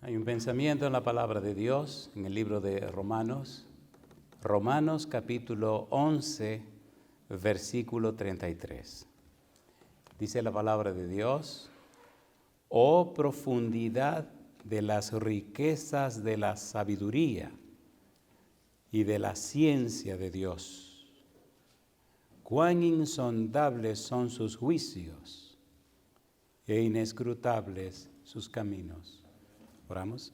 Hay un pensamiento en la palabra de Dios, en el libro de Romanos, Romanos capítulo 11, versículo 33. Dice la palabra de Dios: oh profundidad de las riquezas de la sabiduría y de la ciencia de Dios, cuán insondables son sus juicios e inescrutables sus caminos. Oramos.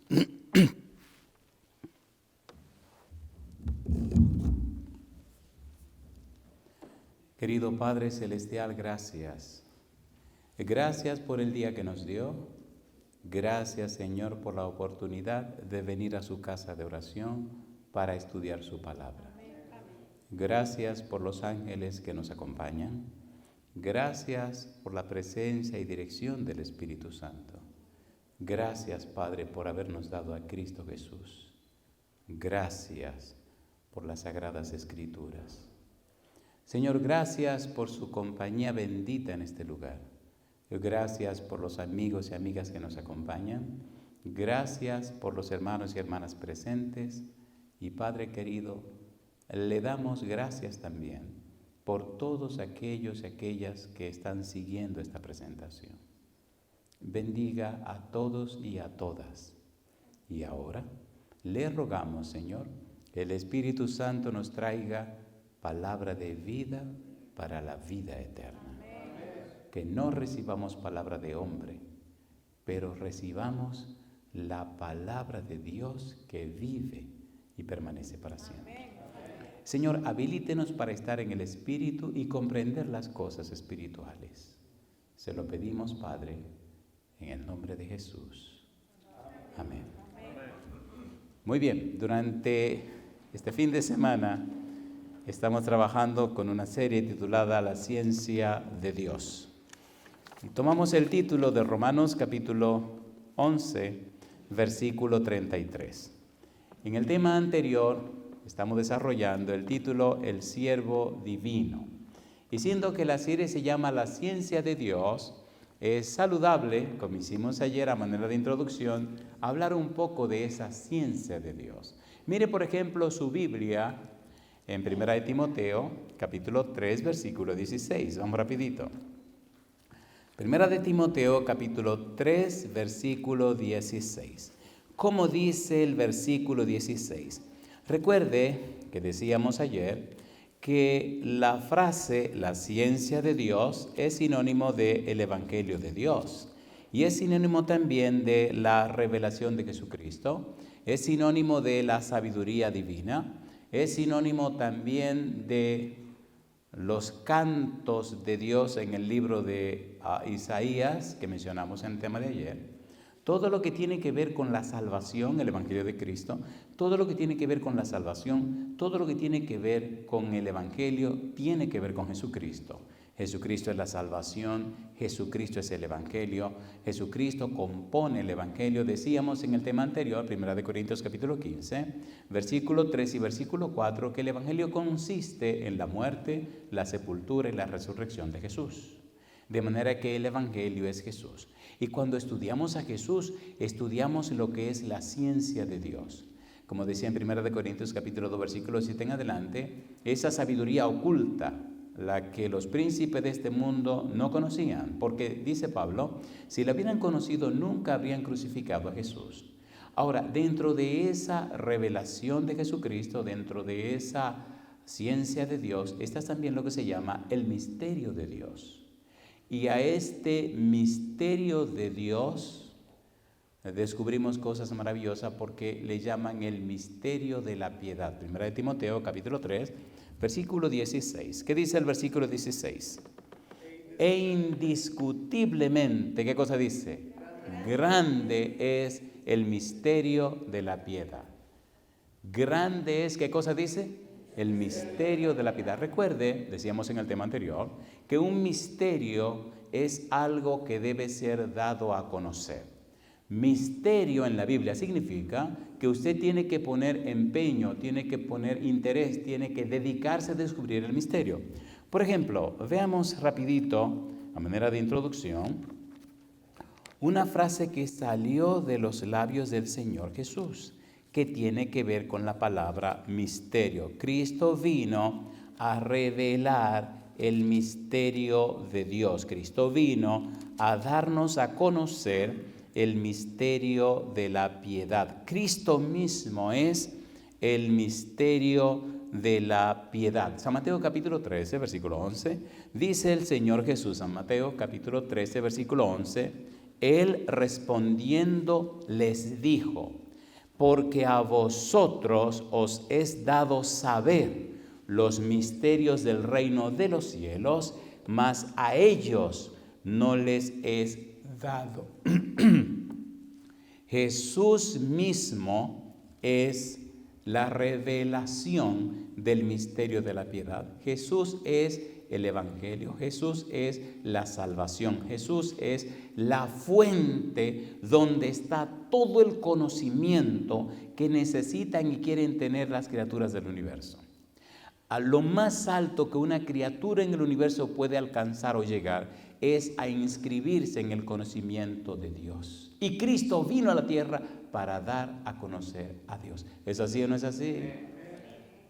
Querido Padre Celestial, gracias. Gracias por el día que nos dio. Gracias, Señor, por la oportunidad de venir a su casa de oración para estudiar su palabra. Gracias por los ángeles que nos acompañan. Gracias por la presencia y dirección del Espíritu Santo. Gracias, Padre, por habernos dado a Cristo Jesús. Gracias por las Sagradas Escrituras. Señor, gracias por su compañía bendita en este lugar. Gracias por los amigos y amigas que nos acompañan. Gracias por los hermanos y hermanas presentes. Y Padre querido, le damos gracias también por todos aquellos y aquellas que están siguiendo esta presentación. Bendiga a todos y a todas. Y ahora le rogamos, Señor, que el Espíritu Santo nos traiga palabra de vida para la vida eterna. Que no recibamos palabra de hombre, pero recibamos la palabra de Dios que vive y permanece para siempre. Señor, habilítenos para estar en el Espíritu y comprender las cosas espirituales. Se lo pedimos, Padre, en el nombre de Jesús. Amén. Muy bien, durante este fin de semana estamos trabajando con una serie titulada La ciencia de Dios. Y tomamos el título de Romanos capítulo 11, versículo 33. En el tema anterior estamos desarrollando el título El siervo divino. Y siendo que la serie se llama La ciencia de Dios, es saludable, como hicimos ayer a manera de introducción, hablar un poco de esa ciencia de Dios. Mire, por ejemplo, su Biblia en 1 Timoteo, capítulo 3, versículo 16. Vamos rapidito. 1 Timoteo, capítulo 3, versículo 16. ¿Cómo dice el versículo 16? Recuerde que decíamos ayer que la frase la ciencia de Dios es sinónimo del Evangelio de Dios y es sinónimo también de la revelación de Jesucristo, es sinónimo de la sabiduría divina, es sinónimo también de los cantos de Dios en el libro de Isaías que mencionamos en el tema de ayer. Todo lo que tiene que ver con la salvación, el Evangelio de Cristo, todo lo que tiene que ver con la salvación, todo lo que tiene que ver con el Evangelio, tiene que ver con Jesucristo. Jesucristo es la salvación, Jesucristo es el Evangelio, Jesucristo compone el Evangelio. Decíamos en el tema anterior, 1 Corintios capítulo 15, versículo 3 y versículo 4, que el Evangelio consiste en la muerte, la sepultura y la resurrección de Jesús. De manera que el Evangelio es Jesús. Y cuando estudiamos a Jesús, estudiamos lo que es la ciencia de Dios. Como decía en 1 Corintios capítulo 2, versículo 7 en adelante, esa sabiduría oculta, la que los príncipes de este mundo no conocían. Porque, dice Pablo, si la hubieran conocido, nunca habrían crucificado a Jesús. Ahora, dentro de esa revelación de Jesucristo, dentro de esa ciencia de Dios, está también lo que se llama el misterio de Dios. Y a este misterio de Dios descubrimos cosas maravillosas porque le llaman el misterio de la piedad. 1 Timoteo capítulo 3, versículo 16. ¿Qué dice el versículo 16? E indiscutiblemente, ¿qué cosa dice? Grande es el misterio de la piedad. Grande es, ¿qué cosa dice? El misterio de la piedad. Recuerde, decíamos en el tema anterior, que un misterio es algo que debe ser dado a conocer. Misterio en la Biblia significa que usted tiene que poner empeño, tiene que poner interés, tiene que dedicarse a descubrir el misterio. Por ejemplo, veamos rapidito, a manera de introducción, Una frase que salió de los labios del Señor Jesús, que tiene que ver con la palabra misterio. Cristo vino a revelar el misterio de Dios. Cristo vino a darnos a conocer el misterio de la piedad. Cristo mismo es el misterio de la piedad. San Mateo capítulo 13, versículo 11, dice el Señor Jesús, San Mateo capítulo 13, versículo 11, Él respondiendo les dijo, porque a vosotros os es dado saber los misterios del reino de los cielos, mas a ellos no les es dado. Jesús mismo es la revelación del misterio de la piedad. Jesús es el Evangelio, Jesús es la salvación, Jesús es la fuente donde está todo el conocimiento que necesitan y quieren tener las criaturas del universo. A lo más alto que una criatura en el universo puede alcanzar o llegar es a inscribirse en el conocimiento de Dios. Y Cristo vino a la tierra para dar a conocer a Dios. ¿Es así o no es así?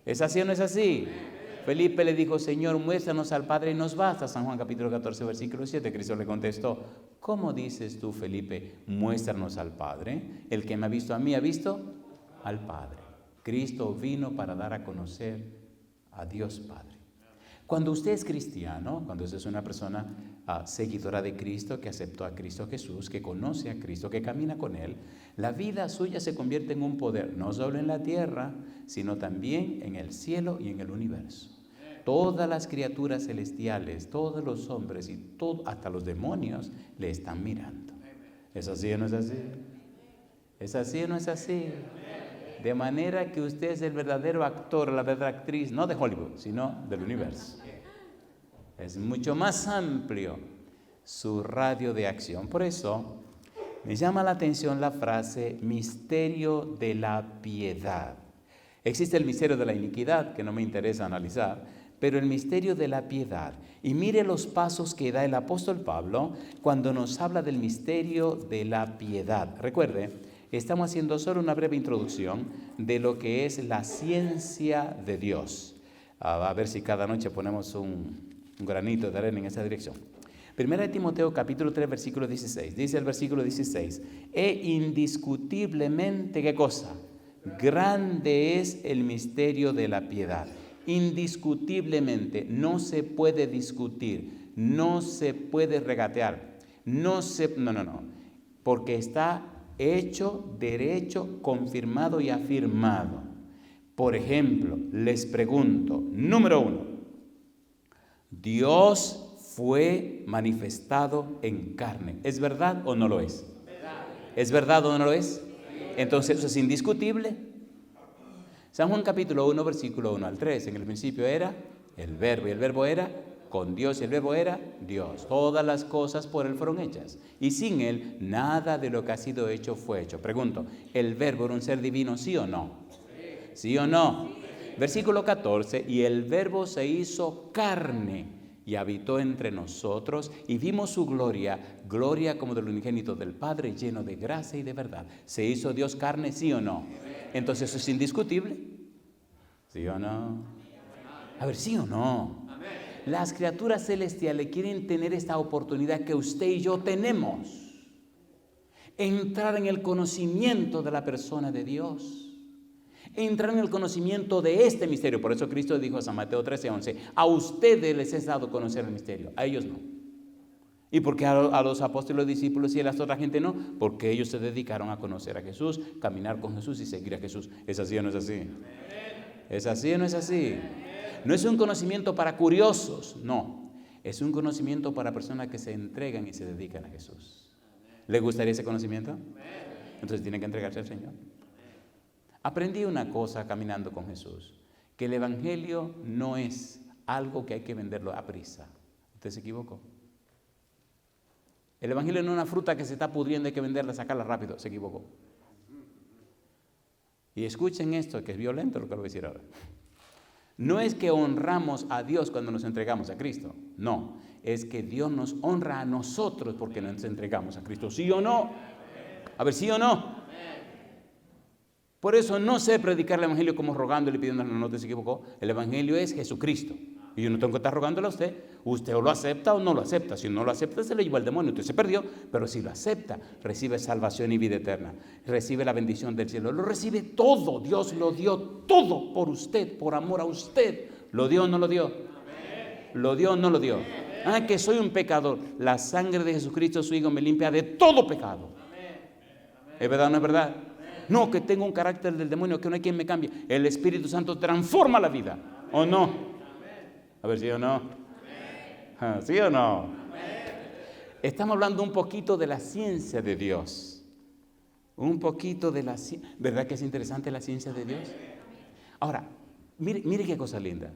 ¿Es así o no es así? Felipe le dijo, Señor, muéstranos al Padre y nos basta. San Juan capítulo 14, versículo 7. Cristo le contestó, ¿cómo dices tú, Felipe, muéstranos al Padre? El que me ha visto a mí ha visto al Padre. Cristo vino para dar a conocer a Dios Padre. Cuando usted es cristiano, cuando usted es una persona seguidora de Cristo, que aceptó a Cristo Jesús, que conoce a Cristo, que camina con Él, la vida suya se convierte en un poder, no solo en la tierra, sino también en el cielo y en el universo. Todas las criaturas celestiales, todos los hombres y hasta los demonios le están mirando. ¿Es así o no es así? ¿Es así o no es así? De manera que usted es el verdadero actor, la verdadera actriz, no de Hollywood, sino del universo. Es mucho más amplio su radio de acción. Por eso me llama la atención la frase misterio de la piedad. Existe el misterio de la iniquidad, que no me interesa analizar, pero el misterio de la piedad. Y mire los pasos que da el apóstol Pablo cuando nos habla del misterio de la piedad. Recuerde, estamos haciendo solo una breve introducción de lo que es la ciencia de Dios. A ver si cada noche ponemos un granito de arena en esa dirección. Primera de Timoteo capítulo 3 versículo 16. Dice el versículo 16. Indiscutiblemente, ¿qué cosa? Grande es el misterio de la piedad. Indiscutiblemente, no se puede discutir, no se puede regatear, no, porque está hecho, derecho, confirmado y afirmado. Por ejemplo, les pregunto, número 1, Dios fue manifestado en carne. ¿Es verdad o no lo es? ¿Es verdad o no lo es? Entonces eso es indiscutible. San Juan capítulo 1, versículo 1 al 3. En el principio era el verbo y el verbo era con Dios y el verbo era Dios. Todas las cosas por Él fueron hechas. Y sin Él nada de lo que ha sido hecho fue hecho. Pregunto, ¿el verbo era un ser divino, sí o no? ¿Sí o no? Versículo 14, y el verbo se hizo carne y habitó entre nosotros y vimos su gloria, gloria como del unigénito del Padre, lleno de gracia y de verdad. ¿Se hizo Dios carne, sí o no? Entonces eso es indiscutible. ¿Sí o no? A ver, ¿sí o no? Las criaturas celestiales quieren tener esta oportunidad que usted y yo tenemos. Entrar en el conocimiento de la persona de Dios. Entrar en el conocimiento de este misterio. Por eso Cristo dijo a San Mateo 13:11, a ustedes les es dado conocer el misterio, a ellos no. ¿Y por qué a los apóstoles, discípulos y a la otra gente no? Porque ellos se dedicaron a conocer a Jesús, caminar con Jesús y seguir a Jesús. ¿Es así o no es así? ¿Es así o no es así? No es un conocimiento para curiosos, no. Es un conocimiento para personas que se entregan y se dedican a Jesús. ¿Le gustaría ese conocimiento? Entonces tiene que entregarse al Señor. Aprendí una cosa caminando con Jesús, que el Evangelio no es algo que hay que venderlo a prisa. Usted se equivocó. El Evangelio no es una fruta que se está pudriendo, hay que venderla, sacarla rápido. Se equivocó. Y escuchen esto, que es violento lo que voy a decir ahora. No es que honramos a Dios cuando nos entregamos a Cristo. No, es que Dios nos honra a nosotros porque nos entregamos a Cristo. ¿Sí o no? A ver, ¿sí o no? Por eso no sé predicar el evangelio como rogándole y pidiéndole, no te se equivocó. El evangelio es Jesucristo. Y yo no tengo que estar rogándole a usted. Usted o lo acepta o no lo acepta. Si no lo acepta, se le lleva el demonio. Usted se perdió. Pero si lo acepta, recibe salvación y vida eterna. Recibe la bendición del cielo. Lo recibe todo. Dios lo dio todo por usted, por amor a usted. ¿Lo dio o no lo dio? ¿Lo dio o no lo dio? Ah, que soy un pecador. La sangre de Jesucristo, su Hijo, me limpia de todo pecado. ¿Es verdad o no es verdad? No, que tengo un carácter del demonio, que no hay quien me cambie. El Espíritu Santo transforma la vida. ¿O no? A ver, ¿sí o no? ¿Sí o no? Estamos hablando un poquito de la ciencia de Dios. Un poquito de la ciencia. ¿Verdad que es interesante la ciencia de Dios? Ahora, mire qué cosa linda.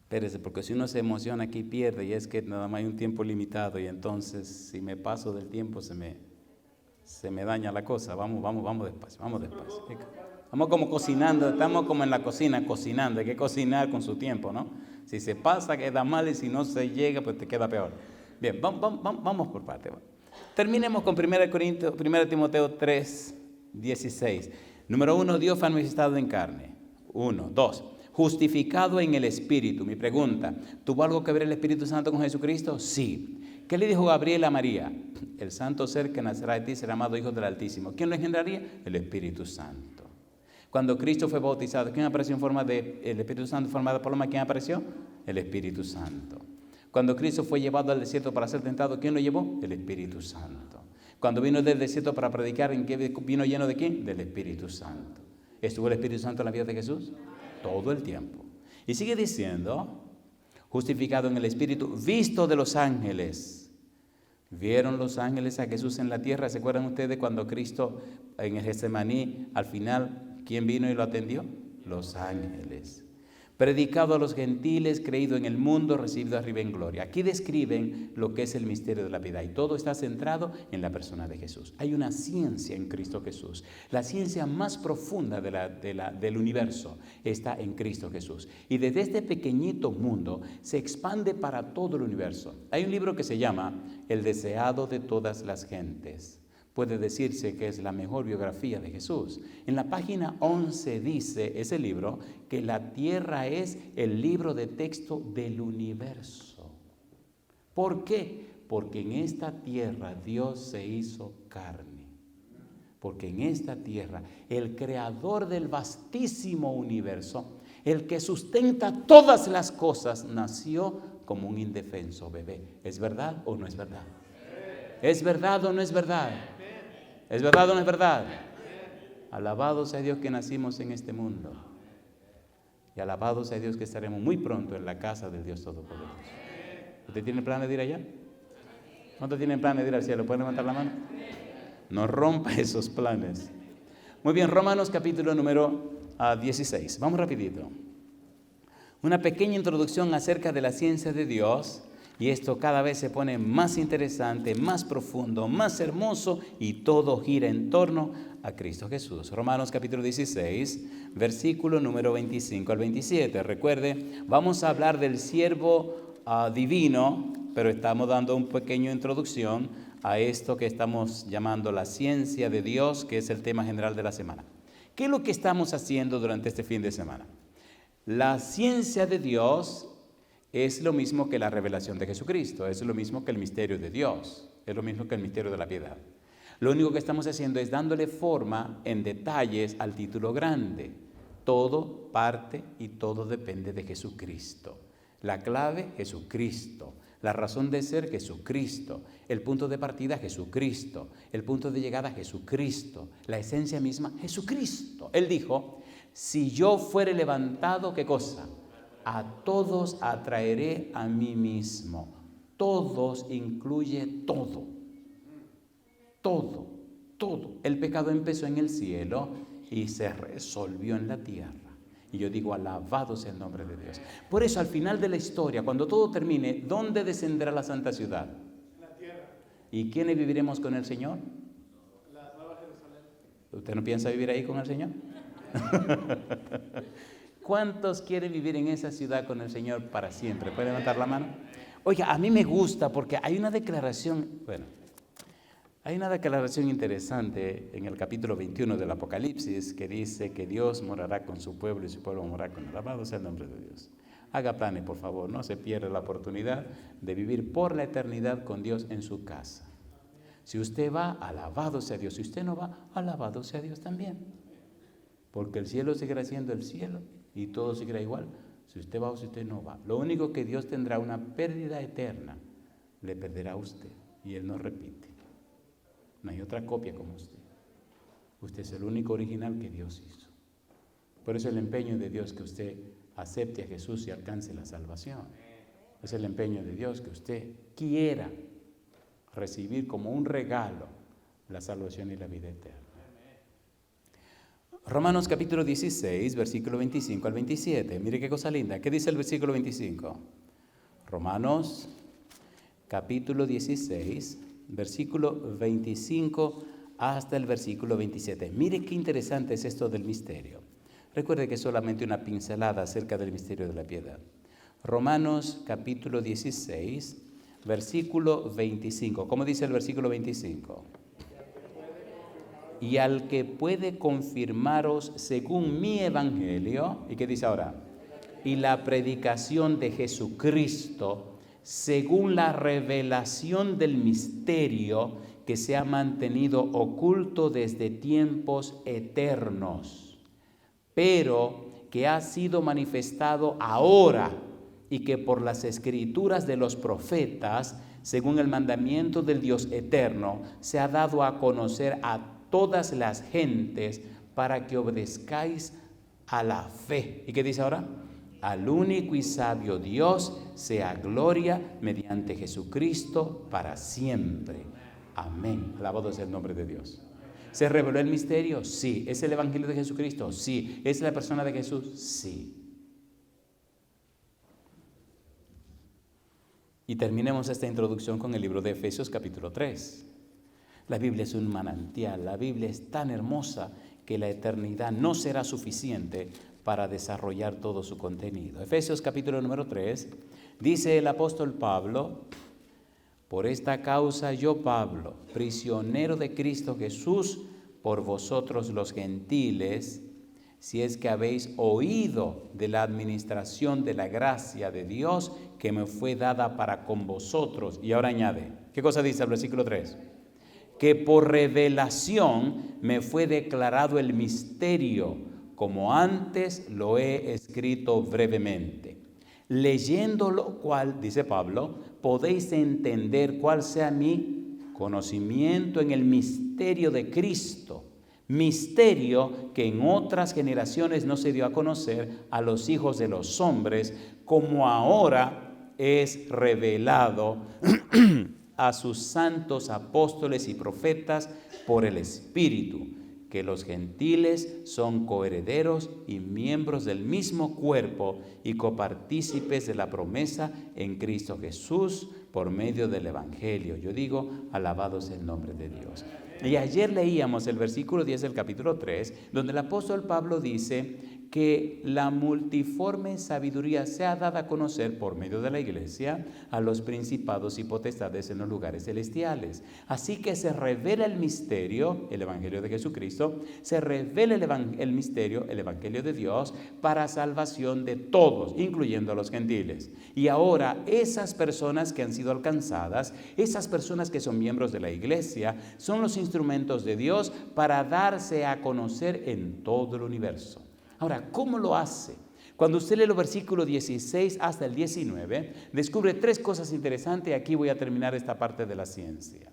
Espérese, porque si uno se emociona aquí pierde, y es que nada más hay un tiempo limitado, y entonces si me paso del tiempo se me daña la cosa. Vamos despacio, vamos despacio. Estamos como cocinando, estamos como en la cocina cocinando, hay que cocinar con su tiempo, ¿no? Si se pasa queda mal y si no se llega pues te queda peor. Bien, vamos por parte. Terminemos con 1 Timoteo 3, 16. Número 1, Dios fue manifestado en carne. 1, 2. Justificado en el Espíritu. Mi pregunta, ¿tuvo algo que ver el Espíritu Santo con Jesucristo? Sí. ¿Qué le dijo Gabriel a María? El santo ser que nacerá de ti será llamado Hijo del Altísimo. ¿Quién lo engendraría? El Espíritu Santo. Cuando Cristo fue bautizado, ¿quién apareció en forma de el Espíritu Santo en forma de paloma? ¿Quién apareció? El Espíritu Santo. Cuando Cristo fue llevado al desierto para ser tentado, ¿quién lo llevó? El Espíritu Santo. Cuando vino del desierto para predicar, ¿en qué vino lleno de quién? Del Espíritu Santo. ¿Estuvo el Espíritu Santo en la vida de Jesús? Todo el tiempo. Y sigue diciendo, justificado en el Espíritu, visto de los ángeles. ¿Vieron los ángeles a Jesús en la tierra? ¿Se acuerdan ustedes cuando Cristo en el Getsemaní, al final, quién vino y lo atendió? Los ángeles. Predicado a los gentiles, creído en el mundo, recibido arriba en gloria. Aquí describen lo que es el misterio de la piedad y todo está centrado en la persona de Jesús. Hay una ciencia en Cristo Jesús. La ciencia más profunda del universo está en Cristo Jesús. Y desde este pequeñito mundo se expande para todo el universo. Hay un libro que se llama El deseado de todas las gentes. Puede decirse que es la mejor biografía de Jesús. En la página 11 dice ese libro que la tierra es el libro de texto del universo. ¿Por qué? Porque en esta tierra Dios se hizo carne. Porque en esta tierra el creador del vastísimo universo, el que sustenta todas las cosas, nació como un indefenso bebé. ¿Es verdad o no es verdad? ¿Es verdad o no es verdad? ¿Es verdad o no es verdad? Alabado sea Dios que nacimos en este mundo. Y alabado sea Dios que estaremos muy pronto en la casa del Dios Todopoderoso. ¿Usted tiene planes de ir allá? ¿Cuántos tienen planes de ir al cielo? ¿Pueden levantar la mano? No rompa esos planes. Muy bien, Romanos capítulo número 16. Vamos rapidito. Una pequeña introducción acerca de la ciencia de Dios. Y esto cada vez se pone más interesante, más profundo, más hermoso y todo gira en torno a Cristo Jesús. Romanos capítulo 16, versículo número 25 al 27. Recuerde, vamos a hablar del siervo divino, pero estamos dando una pequeña introducción a esto que estamos llamando la ciencia de Dios, que es el tema general de la semana. ¿Qué es lo que estamos haciendo durante este fin de semana? La ciencia de Dios es lo mismo que la revelación de Jesucristo, es lo mismo que el misterio de Dios, es lo mismo que el misterio de la piedad. Lo único que estamos haciendo es dándole forma en detalles al título grande. Todo parte y todo depende de Jesucristo. La clave, Jesucristo. La razón de ser, Jesucristo. El punto de partida, Jesucristo. El punto de llegada, Jesucristo. La esencia misma, Jesucristo. Él dijo, si yo fuere levantado, ¿qué cosa? A todos atraeré a mí mismo. Todos incluye todo. Todo, todo. El pecado empezó en el cielo y se resolvió en la tierra. Y yo digo, alabado sea el nombre de Dios. Por eso, al final de la historia, cuando todo termine, ¿dónde descenderá la santa ciudad? En la tierra. ¿Y quiénes viviremos con el Señor? La Nueva Jerusalén. ¿Usted no piensa vivir ahí con el Señor? ¿Cuántos quieren vivir en esa ciudad con el Señor para siempre? ¿Puede levantar la mano? Oiga, a mí me gusta porque hay una declaración interesante en el capítulo 21 del Apocalipsis que dice que Dios morará con su pueblo y su pueblo morará con él. Alabado sea el nombre de Dios. Haga planes, por favor, no se pierda la oportunidad de vivir por la eternidad con Dios en su casa. Si usted va, alabado sea Dios. Si usted no va, alabado sea Dios también. Porque el cielo seguirá siendo el cielo y todo seguirá igual. Si usted va o si usted no va. Lo único que Dios tendrá una pérdida eterna, le perderá a usted. Y Él no repite. No hay otra copia como usted. Usted es el único original que Dios hizo. Por eso el empeño de Dios que usted acepte a Jesús y alcance la salvación. Es el empeño de Dios que usted quiera recibir como un regalo la salvación y la vida eterna. Romanos capítulo 16, versículo 25 al 27. Mire qué cosa linda. ¿Qué dice el versículo 25? Romanos capítulo 16, versículo 25 hasta el versículo 27. Mire qué interesante es esto del misterio. Recuerde que es solamente una pincelada acerca del misterio de la piedad. Romanos capítulo 16, versículo 25. ¿Cómo dice el versículo 25? Y al que puede confirmaros según mi evangelio, ¿y qué dice ahora? Y la predicación de Jesucristo, según la revelación del misterio que se ha mantenido oculto desde tiempos eternos, pero que ha sido manifestado ahora y que por las escrituras de los profetas, según el mandamiento del Dios eterno, se ha dado a conocer a todas las gentes para que obedezcáis a la fe. ¿Y qué dice ahora? Al único y sabio Dios sea gloria mediante Jesucristo para siempre. Amén. Alabado sea el nombre de Dios. ¿Se reveló el misterio? Sí. ¿Es el evangelio de Jesucristo? Sí. ¿Es la persona de Jesús? Sí. Y terminemos esta introducción con el libro de Efesios capítulo 3. La Biblia es un manantial, la Biblia es tan hermosa que la eternidad no será suficiente para desarrollar todo su contenido. Efesios capítulo número 3, dice el apóstol Pablo: por esta causa yo, Pablo, prisionero de Cristo Jesús, por vosotros los gentiles, si es que habéis oído de la administración de la gracia de Dios que me fue dada para con vosotros. Y ahora añade, ¿qué cosa dice el versículo 3? Que por revelación me fue declarado el misterio, como antes lo he escrito brevemente. Leyendo lo cual, dice Pablo, podéis entender cuál sea mi conocimiento en el misterio de Cristo. Misterio que en otras generaciones no se dio a conocer a los hijos de los hombres, como ahora es revelado a sus santos apóstoles y profetas por el Espíritu, que los gentiles son coherederos y miembros del mismo cuerpo y copartícipes de la promesa en Cristo Jesús por medio del Evangelio. Yo digo, alabado sea el nombre de Dios. Y ayer leíamos el versículo 10 del capítulo 3, donde el apóstol Pablo dice que la multiforme sabiduría sea dada a conocer por medio de la iglesia a los principados y potestades en los lugares celestiales. Así que se revela el misterio, el Evangelio de Jesucristo, se revela el misterio, el Evangelio de Dios, para salvación de todos, incluyendo a los gentiles. Y ahora esas personas que han sido alcanzadas, esas personas que son miembros de la iglesia, son los instrumentos de Dios para darse a conocer en todo el universo. Ahora, ¿cómo lo hace? Cuando usted lee los versículos 16 hasta el 19, descubre tres cosas interesantes. Aquí voy a terminar esta parte de la ciencia.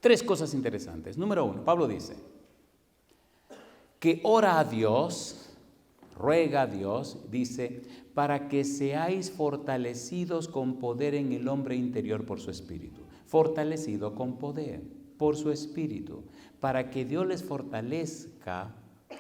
Tres cosas interesantes. Número 1, Pablo dice que ora a Dios, ruega a Dios, dice, para que seáis fortalecidos con poder en el hombre interior por su espíritu. Fortalecido con poder por su espíritu, para que Dios les fortalezca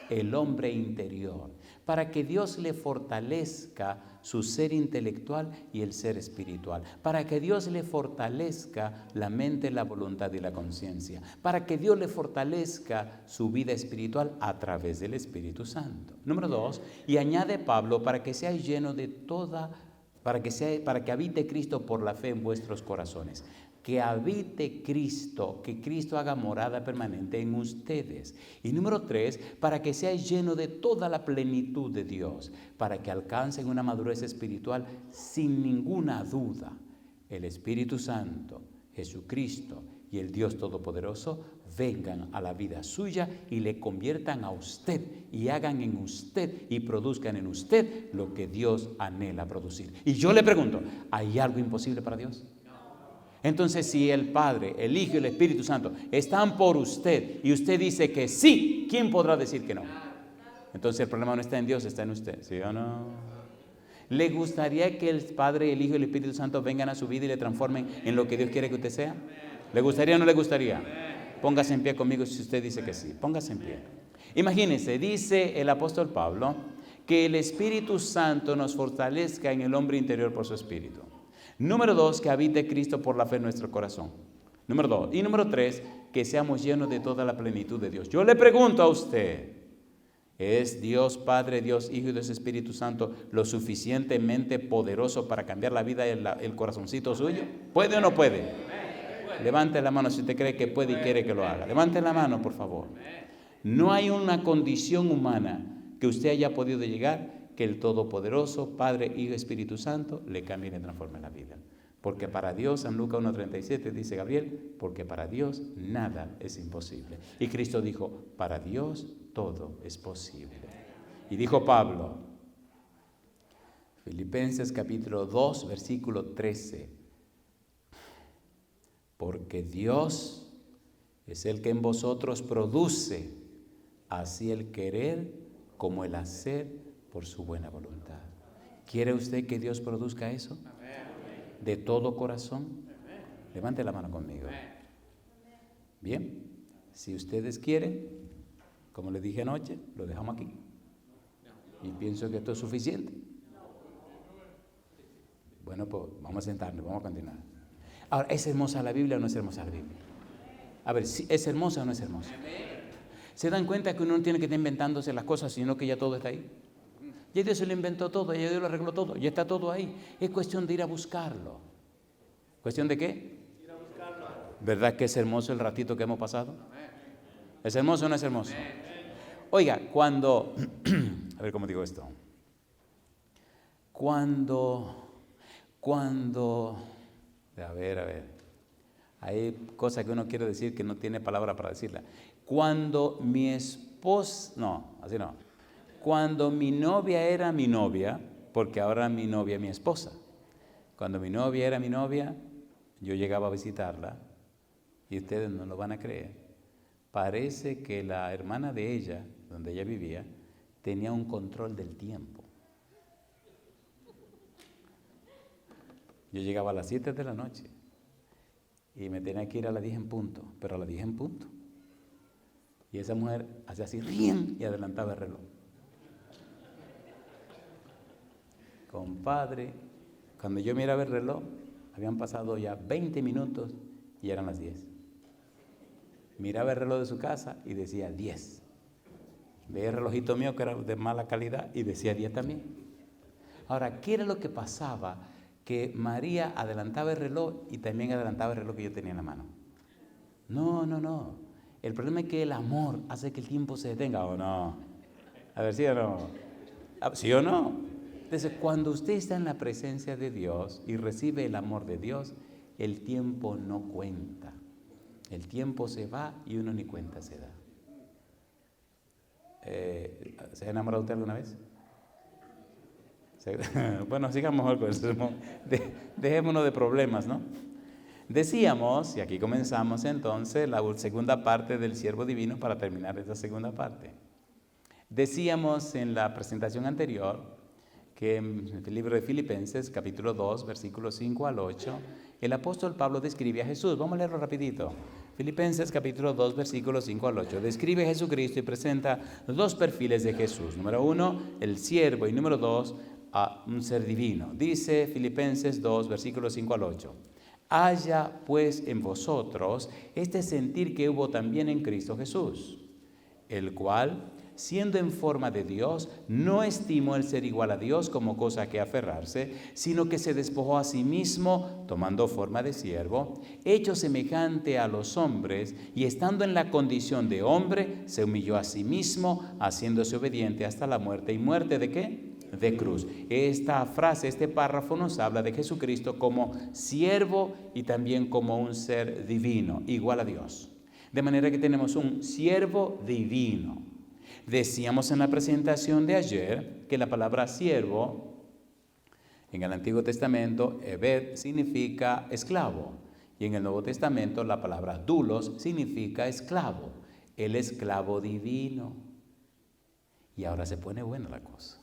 el hombre interior, para que Dios le fortalezca su ser intelectual y el ser espiritual, para que Dios le fortalezca la mente, la voluntad y la conciencia, para que Dios le fortalezca su vida espiritual a través del Espíritu Santo. Número 2, y añade Pablo, para que seáis llenos de toda, para que habite Cristo por la fe en vuestros corazones. Que habite Cristo, que Cristo haga morada permanente en ustedes. Y número 3, para que seáis llenos de toda la plenitud de Dios, para que alcancen una madurez espiritual sin ninguna duda. El Espíritu Santo, Jesucristo y el Dios Todopoderoso vengan a la vida suya y le conviertan a usted y hagan en usted y produzcan en usted lo que Dios anhela producir. Y yo le pregunto, ¿hay algo imposible para Dios? Entonces, si el Padre, el Hijo y el Espíritu Santo están por usted y usted dice que sí, ¿quién podrá decir que no? Entonces el problema no está en Dios, está en usted, ¿sí o no? ¿Le gustaría que el Padre, el Hijo y el Espíritu Santo vengan a su vida y le transformen en lo que Dios quiere que usted sea? ¿Le gustaría o no le gustaría? Póngase en pie conmigo si usted dice que sí, póngase en pie. Imagínese, dice el apóstol Pablo, que el Espíritu Santo nos fortalezca en el hombre interior por su Espíritu. Número 2, que habite Cristo por la fe en nuestro corazón. Número 2. Y número 3, que seamos llenos de toda la plenitud de Dios. Yo le pregunto a usted, ¿es Dios Padre, Dios Hijo y Dios Espíritu Santo lo suficientemente poderoso para cambiar la vida y el corazoncito suyo? ¿Puede o no puede? Levante la mano si usted cree que puede y quiere que lo haga. Levante la mano, por favor. No hay una condición humana que usted haya podido llegar que el Todopoderoso, Padre, Hijo y Espíritu Santo, le cambie y le transforme la vida. Porque para Dios, en Lucas 1:37 dice Gabriel, porque para Dios nada es imposible. Y Cristo dijo, para Dios todo es posible. Y dijo Pablo, Filipenses capítulo 2, versículo 13, porque Dios es el que en vosotros produce así el querer como el hacer por su buena voluntad. ¿Quiere usted que Dios produzca eso? ¿De todo corazón? Levante la mano conmigo. Bien, si ustedes quieren, como les dije anoche, lo dejamos aquí. Y pienso que esto es suficiente. Bueno, pues vamos a sentarnos, vamos a continuar. Ahora, ¿es hermosa la Biblia o no es hermosa la Biblia? A ver, ¿es hermosa o no es hermosa? ¿Se dan cuenta que uno no tiene que estar inventándose las cosas, sino que ya todo está ahí? Ya Dios se lo inventó todo, ya Dios lo arregló todo, ya está todo ahí. Es cuestión de ir a buscarlo. ¿Cuestión de qué? Ir a buscarlo. ¿Verdad que es hermoso el ratito que hemos pasado? ¿Es hermoso o no es hermoso? Oiga, cuando, a ver cómo digo esto. A ver, hay cosas que uno quiere decir que no tiene palabra para decirla. Cuando mi esposa, cuando mi novia era mi novia, porque ahora mi novia es mi esposa. Cuando mi novia era mi novia, yo llegaba a visitarla, y ustedes no lo van a creer. Parece que la hermana de ella, donde ella vivía, tenía un control del tiempo. Yo llegaba a las 7 de la noche y me tenía que ir a las 10 en punto, pero a las 10 en punto. Y esa mujer hacía así, ¡rin!, y adelantaba el reloj. Compadre, cuando yo miraba el reloj, habían pasado ya 20 minutos y eran las 10. Miraba el reloj de su casa y decía 10. Veía el relojito mío que era de mala calidad y decía 10 también. Ahora, ¿qué era lo que pasaba? Que María adelantaba el reloj y también adelantaba el reloj que yo tenía en la mano. No. El problema es que el amor hace que el tiempo se detenga, ¿o no? A ver, ¿sí o no? ¿Sí o no? Entonces, cuando usted está en la presencia de Dios y recibe el amor de Dios, el tiempo no cuenta. El tiempo se va y uno ni cuenta se da. ¿Se ha enamorado usted alguna vez? Bueno, sigamos mejor con eso. Dejémonos de problemas, ¿no? Decíamos, y aquí comenzamos entonces la segunda parte del siervo divino para terminar esta segunda parte. Decíamos en la presentación anterior que en el libro de Filipenses, capítulo 2, versículos 5 al 8, el apóstol Pablo describe a Jesús. Vamos a leerlo rapidito. Filipenses, capítulo 2, versículos 5 al 8. Describe a Jesucristo y presenta dos perfiles de Jesús. Número 1, el siervo, y número 2, a un ser divino. Dice Filipenses 2, versículos 5 al 8. Haya pues en vosotros este sentir que hubo también en Cristo Jesús, el cual, siendo en forma de Dios, no estimó el ser igual a Dios como cosa que aferrarse, sino que se despojó a sí mismo, tomando forma de siervo, hecho semejante a los hombres, y estando en la condición de hombre, se humilló a sí mismo, haciéndose obediente hasta la muerte. ¿Y muerte de qué? De cruz. Esta frase, este párrafo nos habla de Jesucristo como siervo y también como un ser divino, igual a Dios. De manera que tenemos un siervo divino. Decíamos en la presentación de ayer que la palabra siervo en el Antiguo Testamento, Ebed, significa esclavo. Y en el Nuevo Testamento la palabra doulos significa esclavo. El esclavo divino. Y ahora se pone buena la cosa.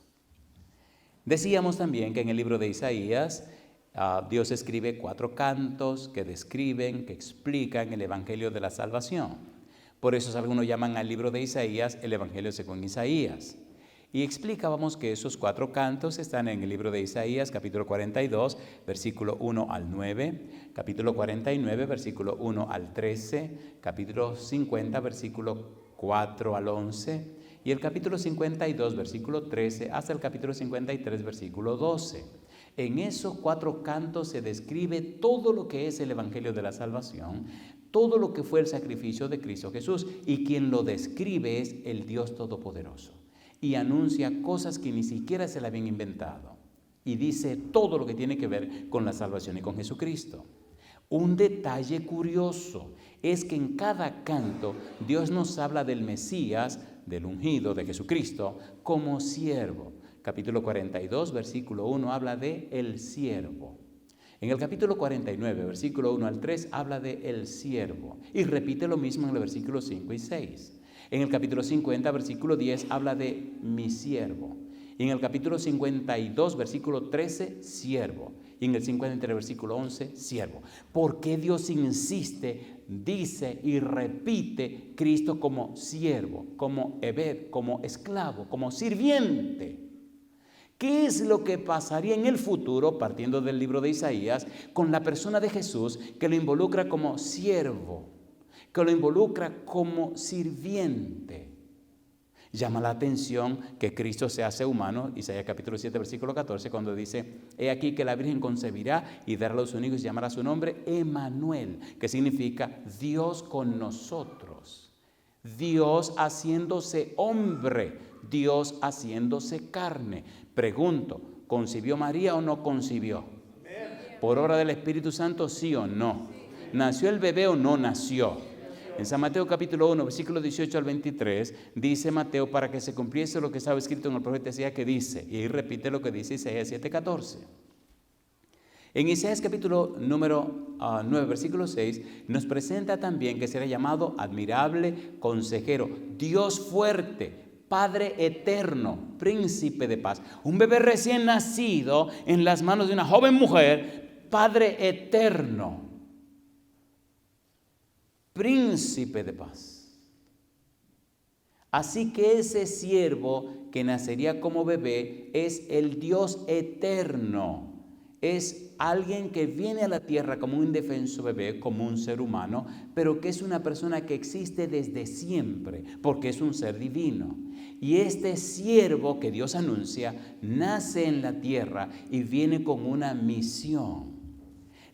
Decíamos también que en el libro de Isaías Dios escribe 4 cantos que describen, que explican el Evangelio de la salvación. Por eso algunos llaman al libro de Isaías el Evangelio según Isaías. Y explicábamos que esos 4 cantos están en el libro de Isaías, capítulo 42, versículo 1 al 9, capítulo 49, versículo 1 al 13, capítulo 50, versículo 4 al 11, y el capítulo 52, versículo 13, hasta el capítulo 53, versículo 12. En esos 4 cantos se describe todo lo que es el Evangelio de la salvación, todo lo que fue el sacrificio de Cristo Jesús, y quien lo describe es el Dios Todopoderoso. Y anuncia cosas que ni siquiera se le habían inventado. Y dice todo lo que tiene que ver con la salvación y con Jesucristo. Un detalle curioso es que en cada canto Dios nos habla del Mesías, del ungido de Jesucristo, como siervo. Capítulo 42, versículo 1 habla de el siervo. En el capítulo 49, versículo 1 al 3 habla de el siervo. Y repite lo mismo en los versículos 5 y 6. En el capítulo 50, versículo 10, habla de mi siervo. Y en el capítulo 52, versículo 13, siervo. Y en el 53, versículo 11, siervo. ¿Por qué Dios insiste, dice y repite Cristo como siervo, como ebed, como esclavo, como sirviente? ¿Qué es lo que pasaría en el futuro, partiendo del libro de Isaías, con la persona de Jesús que lo involucra como siervo, que lo involucra como sirviente? Llama la atención que Cristo se hace humano, Isaías capítulo 7, versículo 14, cuando dice: he aquí que la Virgen concebirá y dará a los hijos y llamará su nombre Emmanuel, que significa Dios con nosotros, Dios haciéndose hombre, Dios haciéndose carne. Pregunto, ¿concibió María o no concibió? ¿Por obra del Espíritu Santo, sí o no? ¿Nació el bebé o no nació? En San Mateo capítulo 1, versículo 18 al 23, dice Mateo, para que se cumpliese lo que estaba escrito en el profeta Isaías, que dice, y ahí repite lo que dice Isaías 7:14. En Isaías capítulo número 9, versículo 6, nos presenta también que será llamado admirable, consejero, Dios fuerte, Padre eterno, príncipe de paz. Un bebé recién nacido en las manos de una joven mujer, Padre eterno, príncipe de paz. Así que ese siervo que nacería como bebé es el Dios eterno. Es alguien que viene a la tierra como un indefenso bebé, como un ser humano, pero que es una persona que existe desde siempre, porque es un ser divino. Y este siervo que Dios anuncia nace en la tierra y viene con una misión.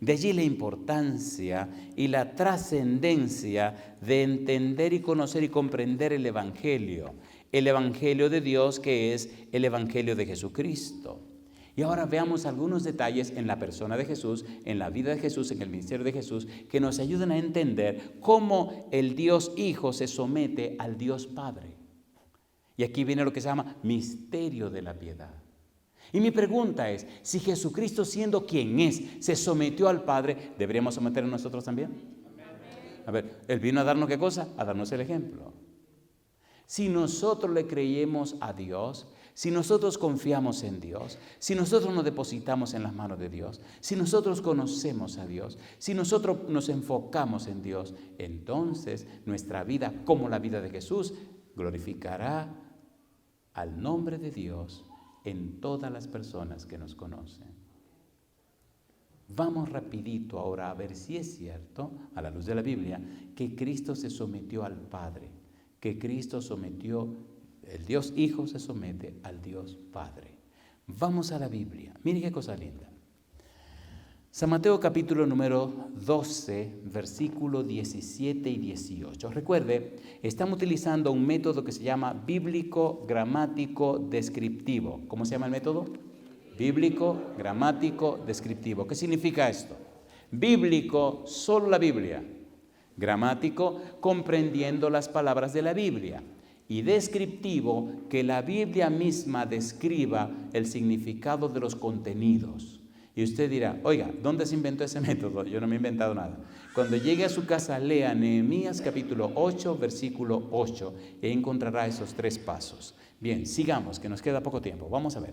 De allí la importancia y la trascendencia de entender y conocer y comprender el Evangelio de Dios, que es el Evangelio de Jesucristo. Y ahora veamos algunos detalles en la persona de Jesús, en la vida de Jesús, en el ministerio de Jesús, que nos ayudan a entender cómo el Dios Hijo se somete al Dios Padre. Y aquí viene lo que se llama misterio de la piedad. Y mi pregunta es, si Jesucristo, siendo quien es, se sometió al Padre, ¿deberíamos someternos nosotros también? A ver, Él vino a darnos ¿qué cosa? A darnos el ejemplo. Si nosotros le creemos a Dios, si nosotros confiamos en Dios, si nosotros nos depositamos en las manos de Dios, si nosotros conocemos a Dios, si nosotros nos enfocamos en Dios, entonces nuestra vida, como la vida de Jesús, glorificará al nombre de Dios en todas las personas que nos conocen. Vamos rapidito ahora a ver si es cierto, a la luz de la Biblia, que Cristo se sometió al Padre, que Cristo sometió, el Dios Hijo se somete al Dios Padre. Vamos a la Biblia, mire qué cosa linda. San Mateo capítulo número 12, versículo 17 y 18. Recuerde, estamos utilizando un método que se llama bíblico, gramático, descriptivo. ¿Cómo se llama el método? Bíblico, gramático, descriptivo. ¿Qué significa esto? Bíblico, solo la Biblia. Gramático, comprendiendo las palabras de la Biblia. Y descriptivo, que la Biblia misma describa el significado de los contenidos. Y usted dirá, oiga, ¿dónde se inventó ese método? Yo no me he inventado nada. Cuando llegue a su casa, lea Nehemías capítulo 8, versículo 8, y ahí encontrará esos 3 pasos. Bien, sigamos, que nos queda poco tiempo. Vamos a ver.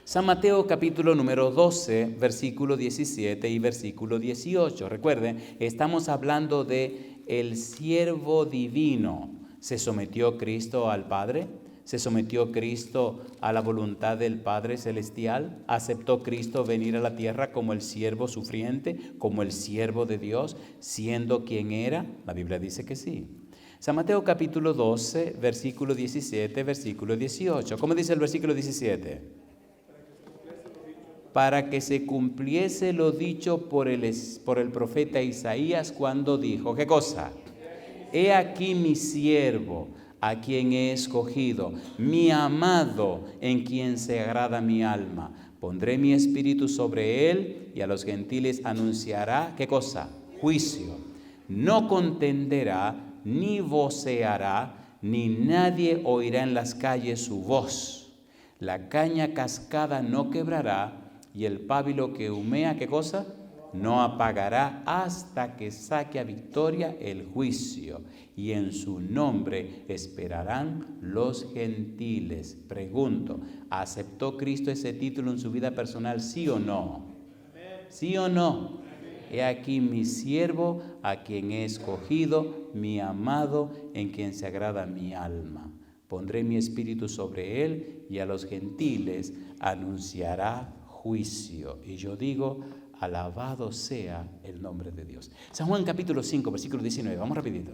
San Mateo capítulo número 12, versículo 17 y versículo 18. Recuerde, estamos hablando de el siervo divino. ¿Se sometió Cristo al Padre? ¿Se sometió Cristo a la voluntad del Padre Celestial? ¿Aceptó Cristo venir a la tierra como el siervo sufriente, como el siervo de Dios, siendo quien era? La Biblia dice que sí. San Mateo capítulo 12, versículo 17, versículo 18. ¿Cómo dice el versículo 17? Para que se cumpliese lo dicho por el profeta Isaías cuando dijo, ¿qué cosa? He aquí mi siervo, a quien he escogido, mi amado, en quien se agrada mi alma. Pondré mi espíritu sobre él y a los gentiles anunciará, ¿qué cosa? Juicio. No contenderá, ni voceará, ni nadie oirá en las calles su voz. La caña cascada no quebrará y el pábilo que humea, ¿qué cosa? No apagará hasta que saque a victoria el juicio, y en su nombre esperarán los gentiles. Pregunto, ¿aceptó Cristo ese título en su vida personal, sí o no? ¿Sí o no? He aquí mi siervo, a quien he escogido, mi amado, en quien se agrada mi alma. Pondré mi espíritu sobre él, y a los gentiles anunciará juicio. Y yo digo, alabado sea el nombre de Dios. San Juan capítulo 5, versículo 19. Vamos rapidito.